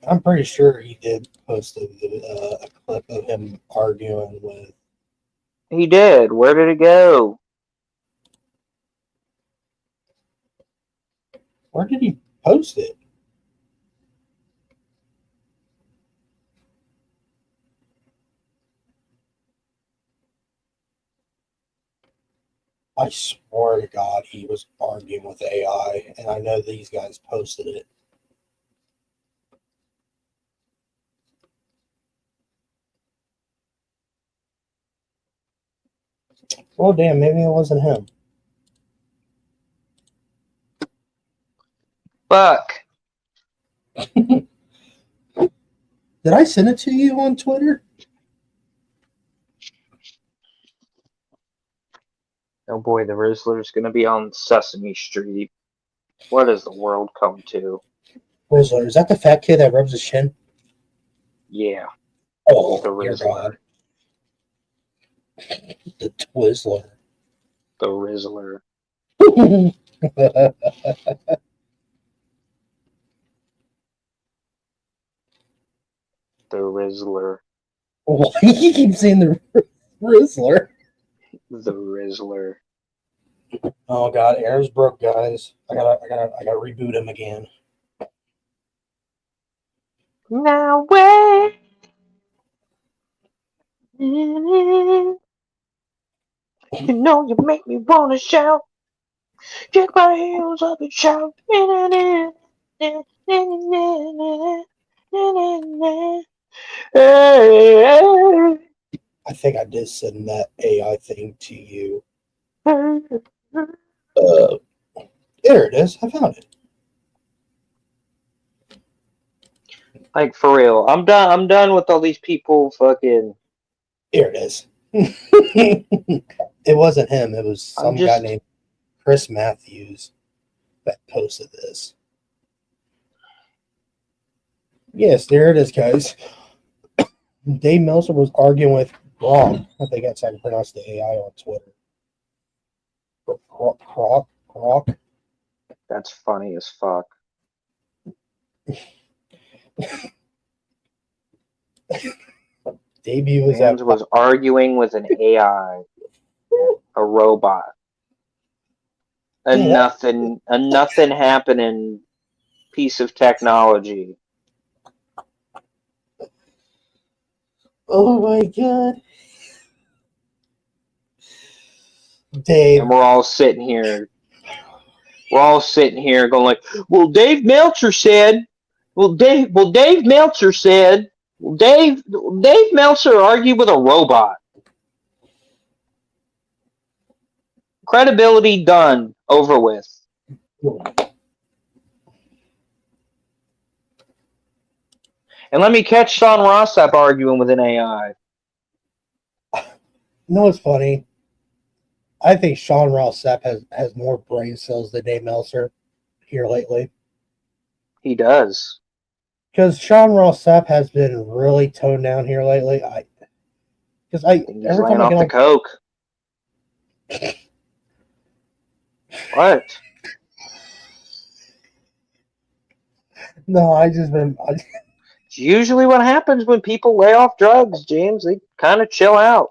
I'm pretty sure he did post a clip of him arguing with. He did. Where did it go? Where did he post it? I swear to God, he was arguing with AI, and I know these guys posted it. Well, damn, maybe it wasn't him. Fuck. Did I send it to you on Twitter? Oh boy, the Rizzler's gonna be on Sesame Street. What has the world come to? Rizzler, is that the fat kid that rubs his chin? Yeah, Oh, the dear Rizzler. God. The Twizzler. The Rizzler. The Rizzler. Why do you keep saying the Rizzler? The Rizzler. Oh God, Air's broke, guys. I gotta reboot him again. Now wait. You know you make me wanna shout. Kick my heels up and shout. Hey. I think I did send that AI thing to you. There it is. I found it. Like for real, I'm done. I'm done with all these people fucking. Here it is. It wasn't him. It was some guy named Chris Matthews that posted this. Yes, there it is, guys. Dave Meltzer was arguing with Gronk. I think that's how you pronounce the AI on Twitter. Croc. That's funny as fuck. Debut was Mans was arguing with an AI, a robot. A nothing happening piece of technology. Oh my God. Dave. And we're all sitting here going like, well, Dave Meltzer said Dave Meltzer argued with a robot. Credibility done, over with. And let me catch Sean Rossap arguing with an AI. You know what's funny? I think Sean Rossap has more brain cells than Dave Meltzer here lately. He does. Because Sean Rossap has been really toned down here lately. He's laying off the coke. What? No, It's usually what happens when people lay off drugs, James. They kind of chill out.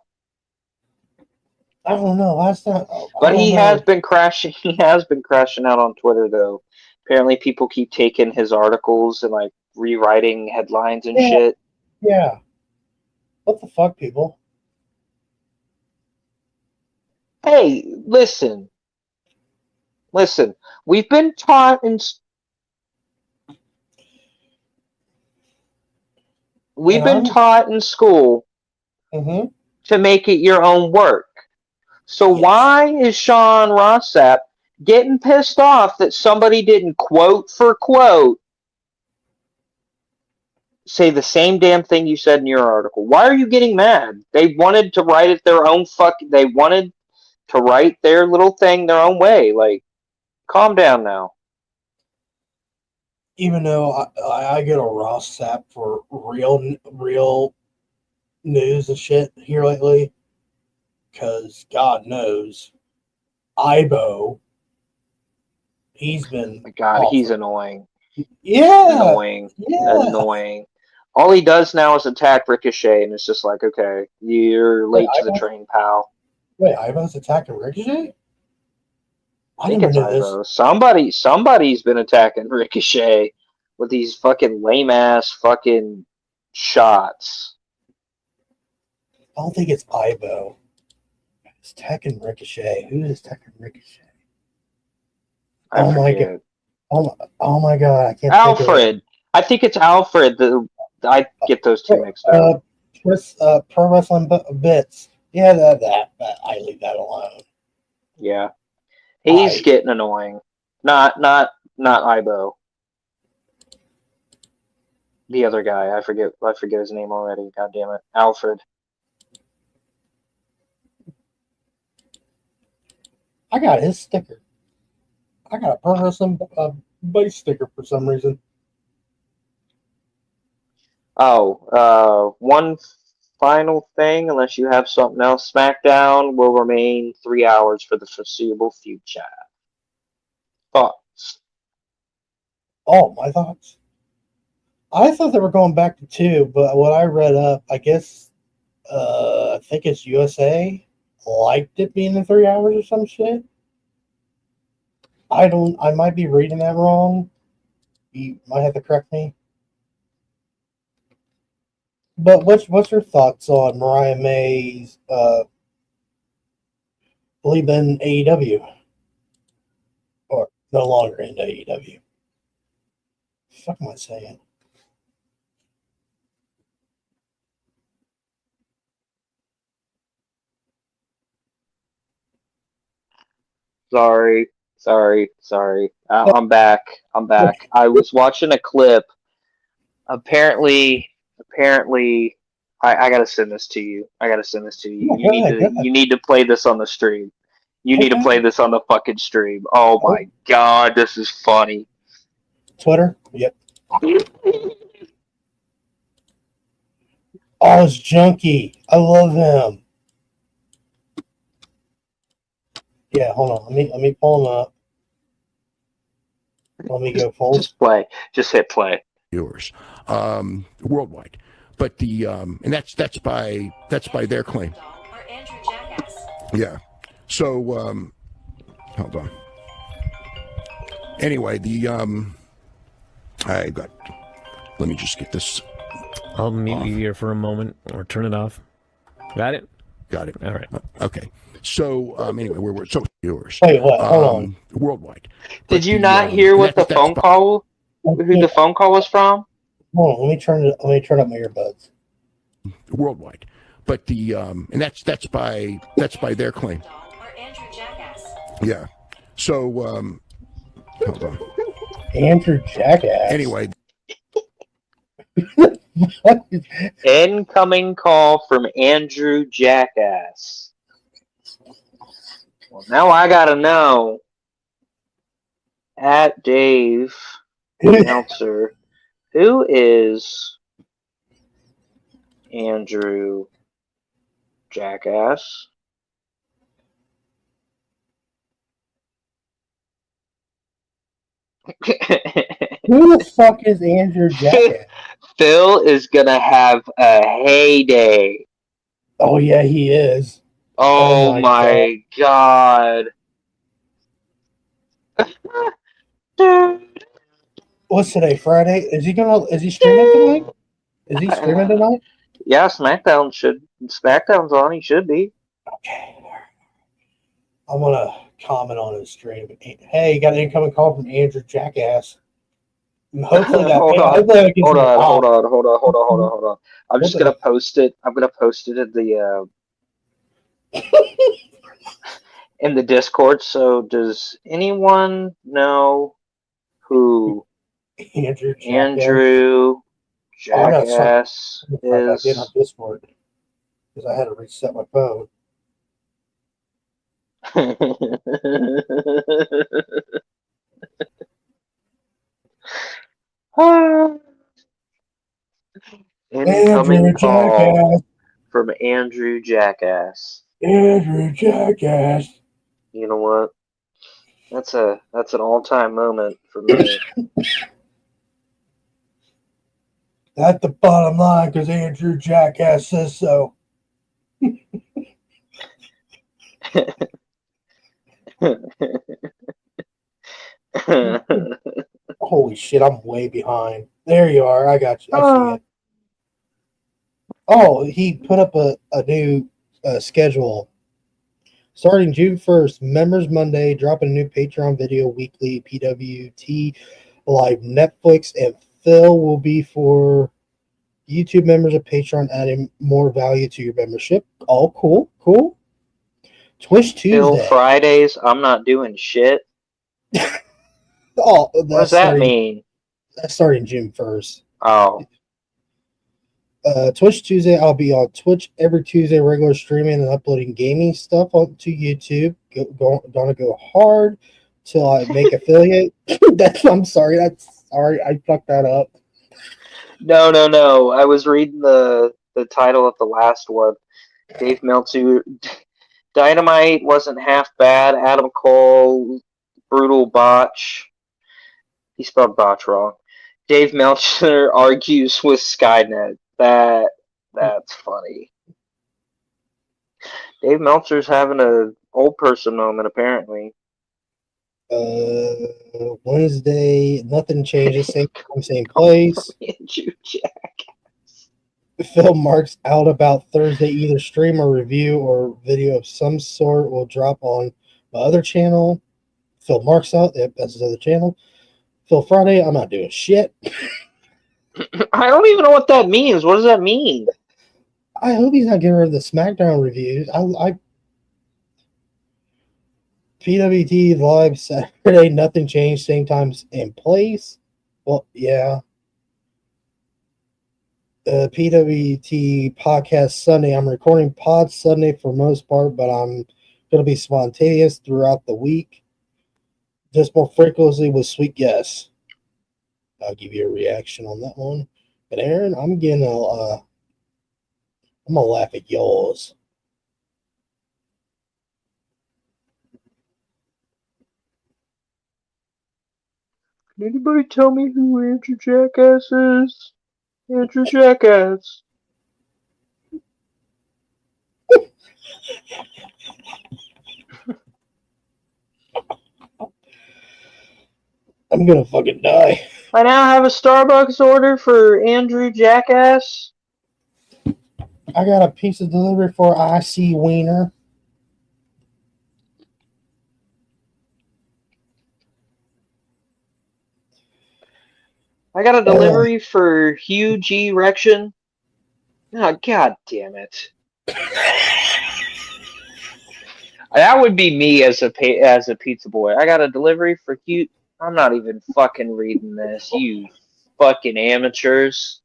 I don't know. Last time, but he has been crashing. He has been crashing out on Twitter, though. Apparently, people keep taking his articles and like rewriting headlines and shit. Yeah. What the fuck, people? Hey, listen. We've been taught in school to make it your own work. So why is Sean Rossap getting pissed off that somebody didn't quote for quote say the same damn thing you said in your article. Why are you getting mad? They wanted to write it their own They wanted to write their little thing their own way. Like, calm down now. Even though I get a raw sap for real news and shit here lately, because God knows, Ibo, he's been My God, awful. he's annoying. Yeah, Annoying. yeah. Annoying. All he does now is attack Ricochet, and it's just like, okay, you're late to the train, pal. Wait, Ibo's attacking Ricochet? I think it's Ivo. Somebody's been attacking Ricochet with these fucking lame ass fucking shots. I don't think it's Ibo. It's attacking Ricochet. Who is attacking Ricochet? I forget. Oh my God! I can't. Alfred. I think it's Alfred. I get those two mixed up. Pro Wrestling Bits. Yeah, that. I leave that alone. Yeah, he's getting annoying. Not Ibo. The other guy. I forget his name already. God damn it, Alfred. I got his sticker. I got a Pro Wrestling Buddy sticker for some reason. Oh, one final thing, unless you have something else. SmackDown will remain 3 hours for the foreseeable future. Thoughts? Oh, my thoughts. I thought they were going back to 2, but what I read up, I guess, I think it's USA liked it being in 3 hours or some shit. I might be reading that wrong. You might have to correct me. But what's your thoughts on Mariah May's leaving AEW? Or no longer in AEW? What the fuck am I saying? Sorry. I'm back. I was watching a clip. Apparently, I gotta send this to you. You need to play this on the stream. You need to play this on the fucking stream. Oh my God, this is funny. Twitter? Yep. Oh, it's Junkie. I love him. Yeah, hold on. Let me pull him up. Let me go full. Just play. Just hit play. Viewers, worldwide, but the and that's by their claim. Yeah. So hold on. Anyway, I got. Let me just get this. I'll mute you here for a moment or turn it off. Got it? Got it. All right. Okay. So anyway, we're so viewers. Wait, what? Hold on. Worldwide. Did you not hear what the phone call? Who the phone call was from? Hold on. Let me turn up my earbuds. Worldwide, but the and that's by their claim. Yeah. So hold on. Andrew Jackass. Anyway. Incoming call from Andrew Jackass. Well, now I gotta know. At Dave, announcer, who is Andrew Jackass? Who the fuck is Andrew Jackass? Phil is gonna have a heyday. Oh yeah, he is. Oh my God. What's today? Friday? Is he streaming tonight? Is he streaming tonight? Yeah, SmackDown's on. He should be. Okay. I'm gonna comment on his stream. Hey, got an incoming call from Andrew Jackass. Hopefully that. Hold on. Hold on. I'm just gonna post it. I'm gonna post it in the in the Discord. So, does anyone know who Andrew Oh, I got to start Jackass getting on is. Discord because I had to reset my phone. Incoming Andrew call Jackass. from Andrew Jackass. Andrew Jackass. You know what? That's an all-time moment for me. That's the bottom line because Andrew Jackass says so. Holy shit, I'm way behind. There you are. I got you. I see it. Oh, he put up a new schedule. Starting June 1st, Members Monday, dropping a new Patreon video weekly, PWT live Netflix, and Phil will be for YouTube members of Patreon, adding more value to your membership. Oh, cool. Twitch Phil Tuesday. Fridays, I'm not doing shit. Oh, What does that mean? That's starting June 1st. Oh. Twitch Tuesday, I'll be on Twitch every Tuesday, regular streaming and uploading gaming stuff onto YouTube. Gonna go hard till I make affiliate. I'm sorry, I fucked that up. No. I was reading the title of the last one. Dave Meltzer, Dynamite wasn't half bad. Adam Cole, brutal botch. He spelled botch wrong. Dave Meltzer argues with Skynet. That's funny. Dave Meltzer's having a old person moment apparently. Wednesday, nothing changes. Same time, same place. Andrew Jackass. Phil Marks out about Thursday. Either stream or review or video of some sort will drop on my other channel. Phil Marks out. Yep, that's his other channel. Phil Friday, I'm not doing shit. I don't even know what that means. What does that mean? I hope he's not getting rid of the SmackDown reviews. I PWT live Saturday, nothing changed, same times and place. Well, yeah. PWT podcast Sunday. I'm recording pod Sunday for most part, but I'm gonna be spontaneous throughout the week. Just more frequently with sweet guests. I'll give you a reaction on that one. But Aaron, I'm gonna laugh at yours. Can anybody tell me who Andrew Jackass is? Andrew Jackass. I'm gonna fucking die. I now have a Starbucks order for Andrew Jackass. I got a piece of delivery for IC Wiener. I got a delivery for Hugh G. Rection. Oh, god damn it. That would be me as a pizza boy. I got a delivery for Hugh. I'm not even fucking reading this. You fucking amateurs.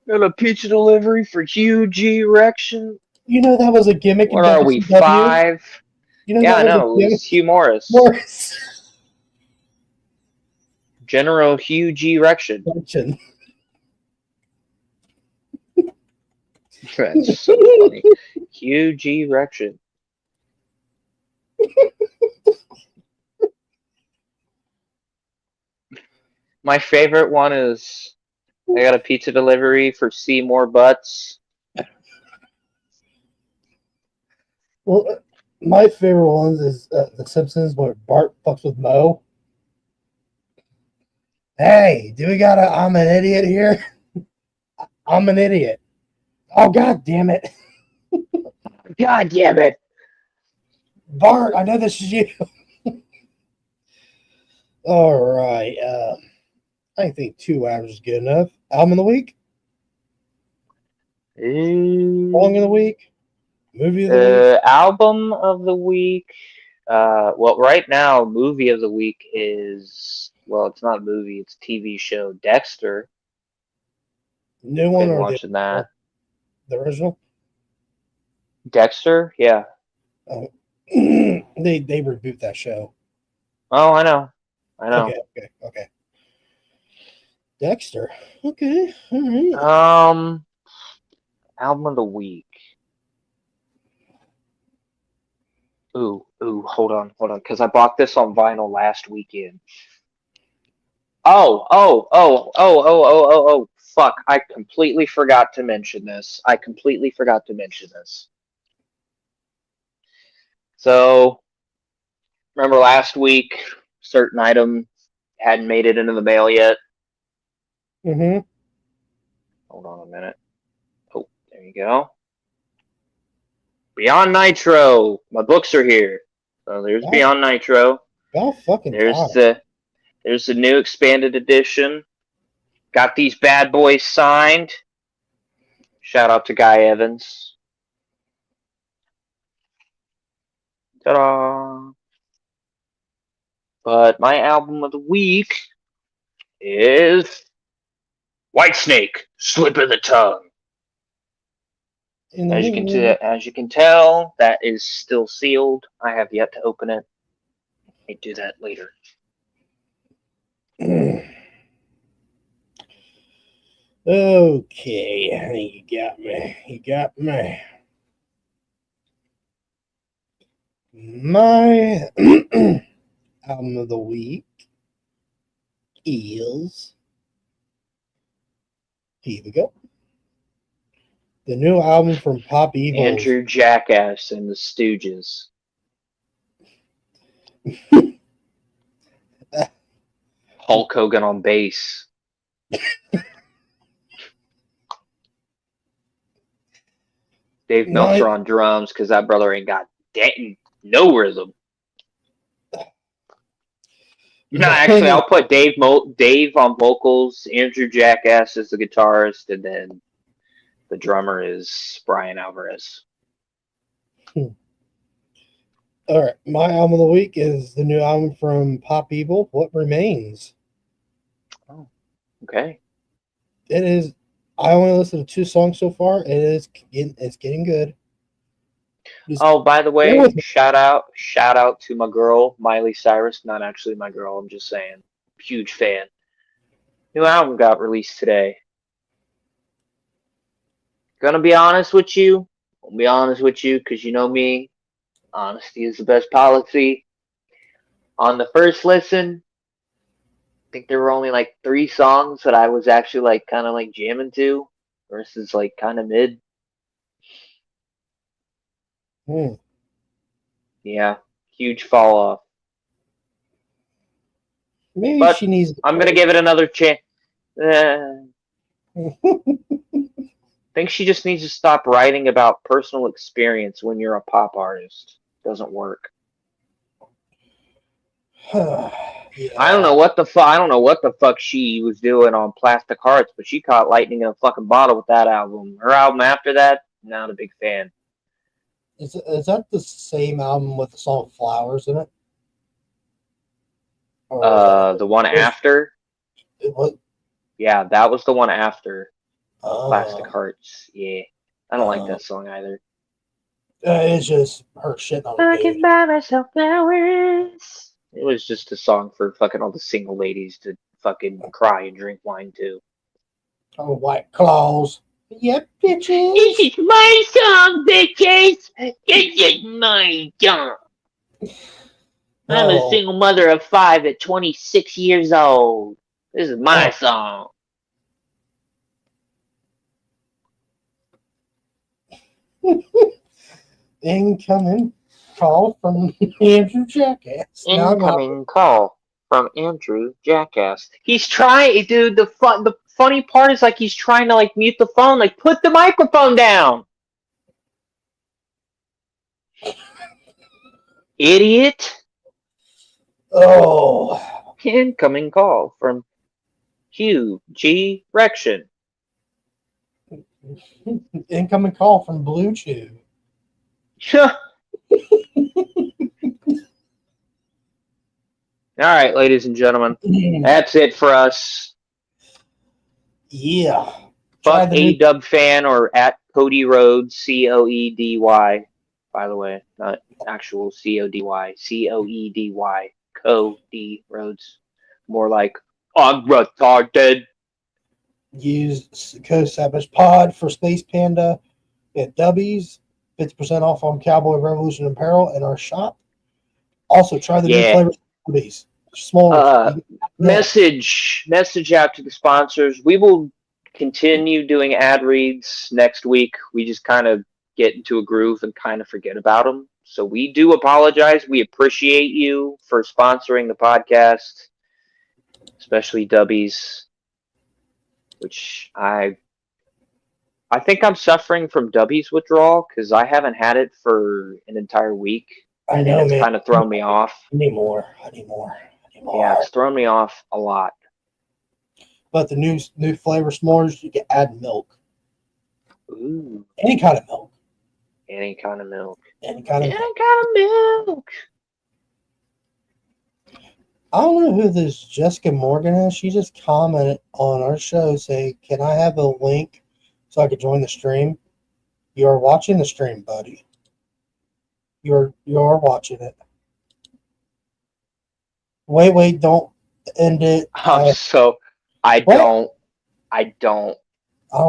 Got a pizza delivery for Hugh G. Rection. You know that was a gimmick. What are we, 5? You know Yeah, I that know. was It was Hugh Morris. General Hugh G. Rection. That's so funny. Hugh G. Rection. My favorite one is I got a pizza delivery for Seymour Butts. Well, my favorite ones is The Simpsons where Bart fucks with Moe. Hey, do we got a I'm an idiot here? I'm an idiot. Oh, god damn it. God damn it. Bart, I know this is you. All right. I think 2 hours is good enough. Album of the week? Song of the week? Movie of the week? Album of the week. Well, right now, movie of the week is, well, it's not a movie, it's a TV show, Dexter. New one Been or watching that. the original? Dexter? Yeah. Oh. they reboot that show. Oh, I know. I know. Okay. Dexter. Okay. All right. Album of the week. Ooh, hold on, because I bought this on vinyl last weekend. Oh, fuck. I completely forgot to mention this. So, remember last week, certain item hadn't made it into the mail yet? Mm-hmm. Hold on a minute. Oh, there you go. Beyond Nitro. My books are here. So there's Beyond Nitro. About fucking There's time. the new expanded edition. Got these bad boys signed. Shout out to Guy Evans. Ta-da! But my album of the week is Whitesnake, Slip of the Tongue. As you can tell, that is still sealed. I have yet to open it. I do that later. Okay, you got me. My album of the week is, here we go, the new album from Pop Evil. Andrew Jackass and the Stooges. Hulk Hogan on bass. Dave Meltzer on drums, because that brother ain't got no rhythm. No, actually, I'll put Dave on vocals, Andrew Jackass is the guitarist, and then the drummer is Brian Alvarez. All right, my album of the week is the new album from Pop Evil, What Remains. Oh, okay. It is. I only listened to 2 songs so far. It's getting good. Oh, by the way, shout out to my girl Miley Cyrus. Not actually my girl. I'm just saying, huge fan. New album got released today. Gonna be honest with you. I'll be honest with you, because you know me. Honesty is the best policy. On the first listen, I think there were only like 3 songs that I was actually like kind of like jamming to, versus like kind of mid. Yeah, huge fall off. Maybe but she needs. I'm gonna give it another chance. Think she just needs to stop writing about personal experience when you're a pop artist. Doesn't work. Yeah. I don't know what the fuck she was doing on Plastic Hearts, but she caught lightning in a fucking bottle with that album. Her album after that, not a big fan. Is that the same album with the song Flowers in it? The one after? What? Yeah, that was the one after Plastic Hearts. Yeah. I don't like that song either. It's just her shitting on I can buy myself flowers. It was just a song for fucking all the single ladies to fucking cry and drink wine to. Oh, White Claws. Yep, bitches. This is my song, bitches. This is my song. I'm a single mother of 5 at 26 years old. This is my song. Incoming call from Andrew Jackass. Incoming call from Andrew Jackass. He's trying, dude. The funny part is like he's trying to like mute the phone. Like, put the microphone down, idiot. Oh. Incoming call from Hugh G. Rection. Incoming call from Blue Chew. All right, ladies and gentlemen, that's it for us. Yeah. Fuck A-Dub fan or at Cody Rhodes, Coedy, by the way, not actual Cody, Coedy, Cody Rhodes. More like, I'm retarded. Use code Savage Pod for Space Panda at Dubbies. 50% off on Cowboy Revolution apparel in our shop. Also, try the new flavor smoothies. S'mores. Message out to the sponsors. We will continue doing ad reads next week. We just kind of get into a groove and kind of forget about them. So we do apologize. We appreciate you for sponsoring the podcast, especially Dubbies, which I think I'm suffering from Dubbies withdrawal because I haven't had it for an entire week. I know, and it's kind of thrown me off. I need more. Yeah, it's thrown me off a lot. But the new flavor s'mores, you can add milk. Ooh. Any kind of milk. Any kind of milk. I don't know who this Jessica Morgan is. She just commented on our show saying, can I have a link so I could join the stream? You are watching the stream, buddy. You are watching it. Wait, don't end it. I don't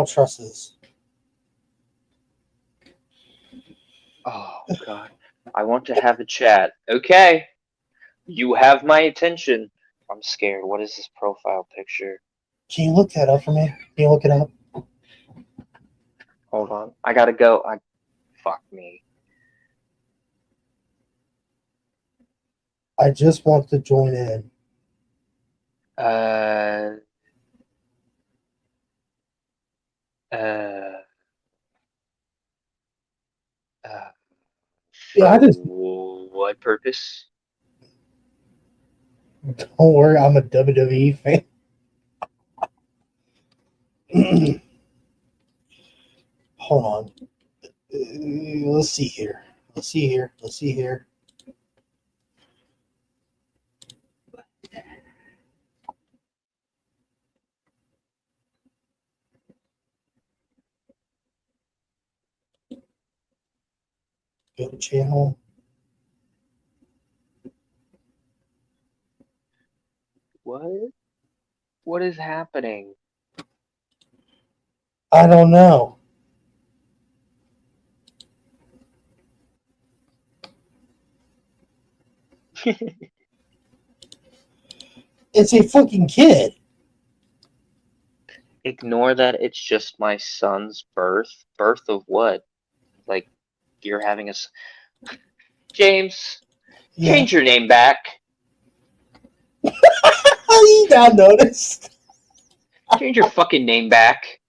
trust this. Oh, God. I want to have a chat. Okay. You have my attention. I'm scared. What is this profile picture? Can you look that up for me? Can you look it up? Hold on. I gotta go. Fuck me. I just want to join in. What purpose? Don't worry, I'm a WWE fan. Hold on. Let's see here. Go to channel. What is happening? I don't know. It's a fucking kid. Ignore that. It's just my son's birth. Birth of what? Like, you're having James, change your name back. You now noticed. Change your fucking name back.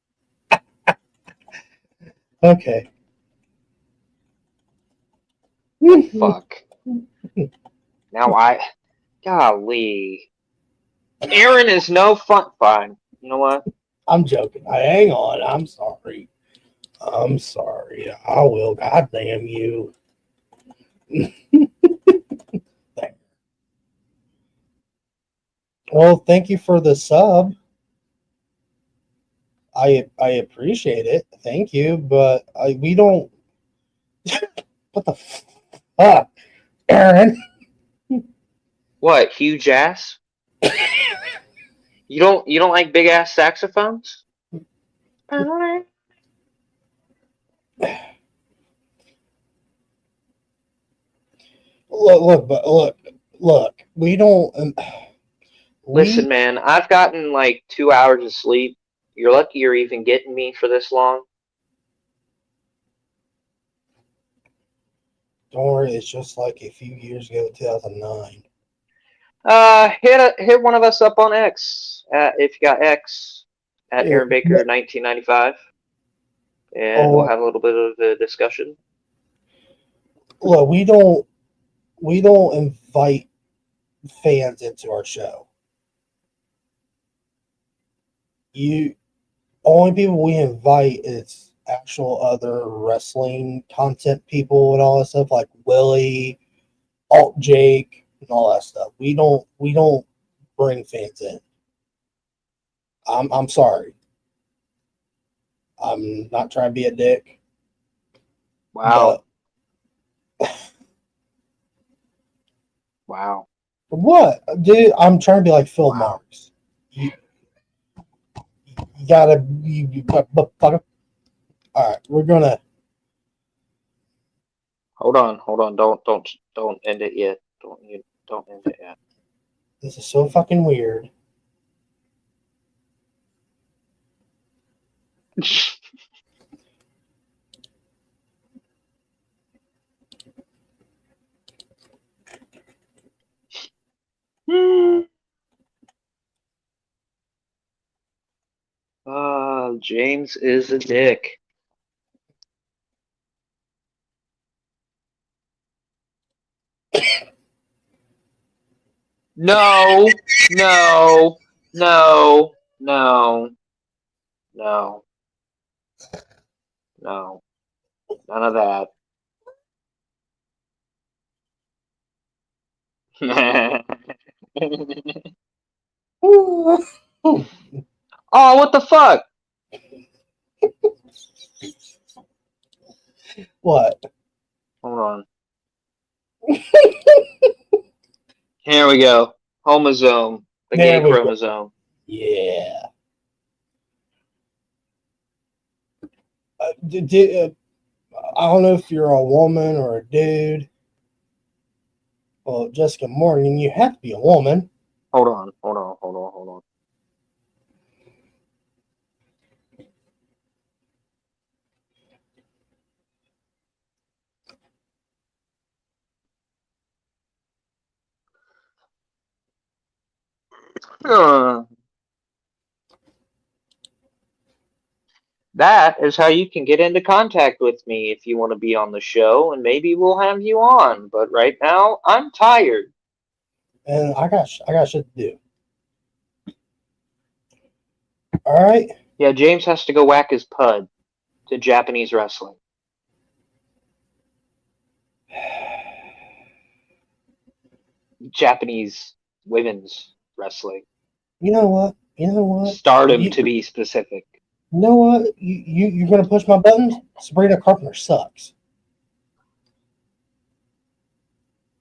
Okay. Fuck. Now golly. Aaron is no fun. Fine. You know what? I'm joking. Hang on. I'm sorry. I will. God damn you. Well, thank you for the sub. I appreciate it. Thank you, but we don't. What the fuck, Aaron? What? Huge ass? You don't like big ass saxophones? Look. We don't. Listen, man. I've gotten like 2 hours of sleep. You're lucky you're even getting me for this long. Don't worry, it's just like a few years ago, 2009. Hit one of us up on X. If you got X, at Aaron Baker 1995, and we'll have a little bit of a discussion. Look, we don't invite fans into our show. Only people we invite is actual other wrestling content people and all that stuff, like Willie, Alt Jake, and all that stuff. We don't bring fans in. I'm sorry. I'm not trying to be a dick. Wow. Wow. What, dude? I'm trying to be like Phil Wow. Marks. You gotta. All right, we're gonna. Hold on. Don't end it yet. Don't end it yet. This is so fucking weird. James is a dick. No, no, no, no, no, no. None of that. Oh, what the fuck? What? Hold on. Here we go. Homosome. The There gay we go. chromosome. Yeah. I don't know if you're a woman or a dude. Well, Jessica Morgan, you have to be a woman. Hold on. That is how you can get into contact with me if you want to be on the show, and maybe we'll have you on. But right now, I'm tired. And I got shit to do. All right. Yeah, James has to go whack his pud to Japanese wrestling. Japanese women's wrestling. You know what? Stardom, to be specific. You know what? You're gonna push my buttons? Sabrina Carpenter sucks.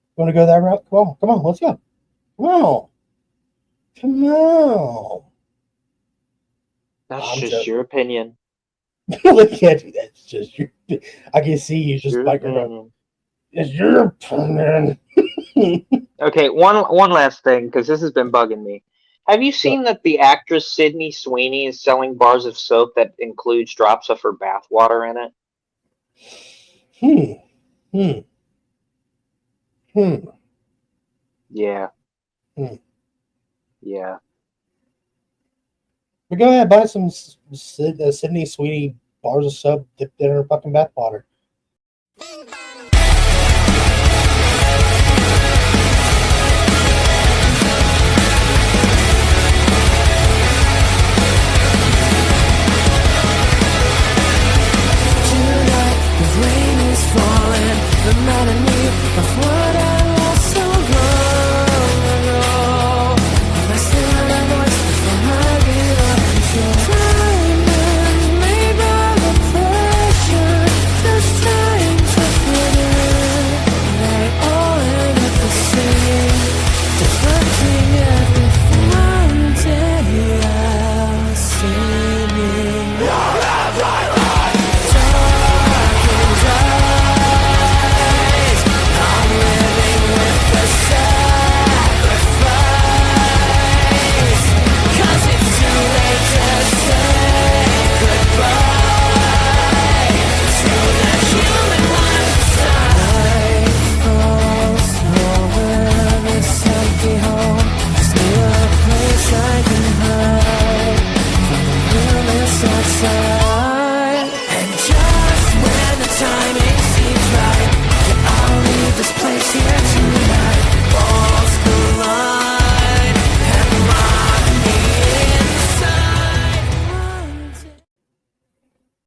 You wanna go that route? Come on, let's go. Come on. That's I'm just joking. your opinion. Look at you. That's just your. I can see you just Your biting your opinion. It's your opinion. Okay, one last thing, because this has been bugging me. Have you seen that the actress Sydney Sweeney is selling bars of soap that includes drops of her bathwater in it? Yeah. Yeah. But go ahead, buy some Sydney Sweeney bars of soap dipped in her fucking bathwater.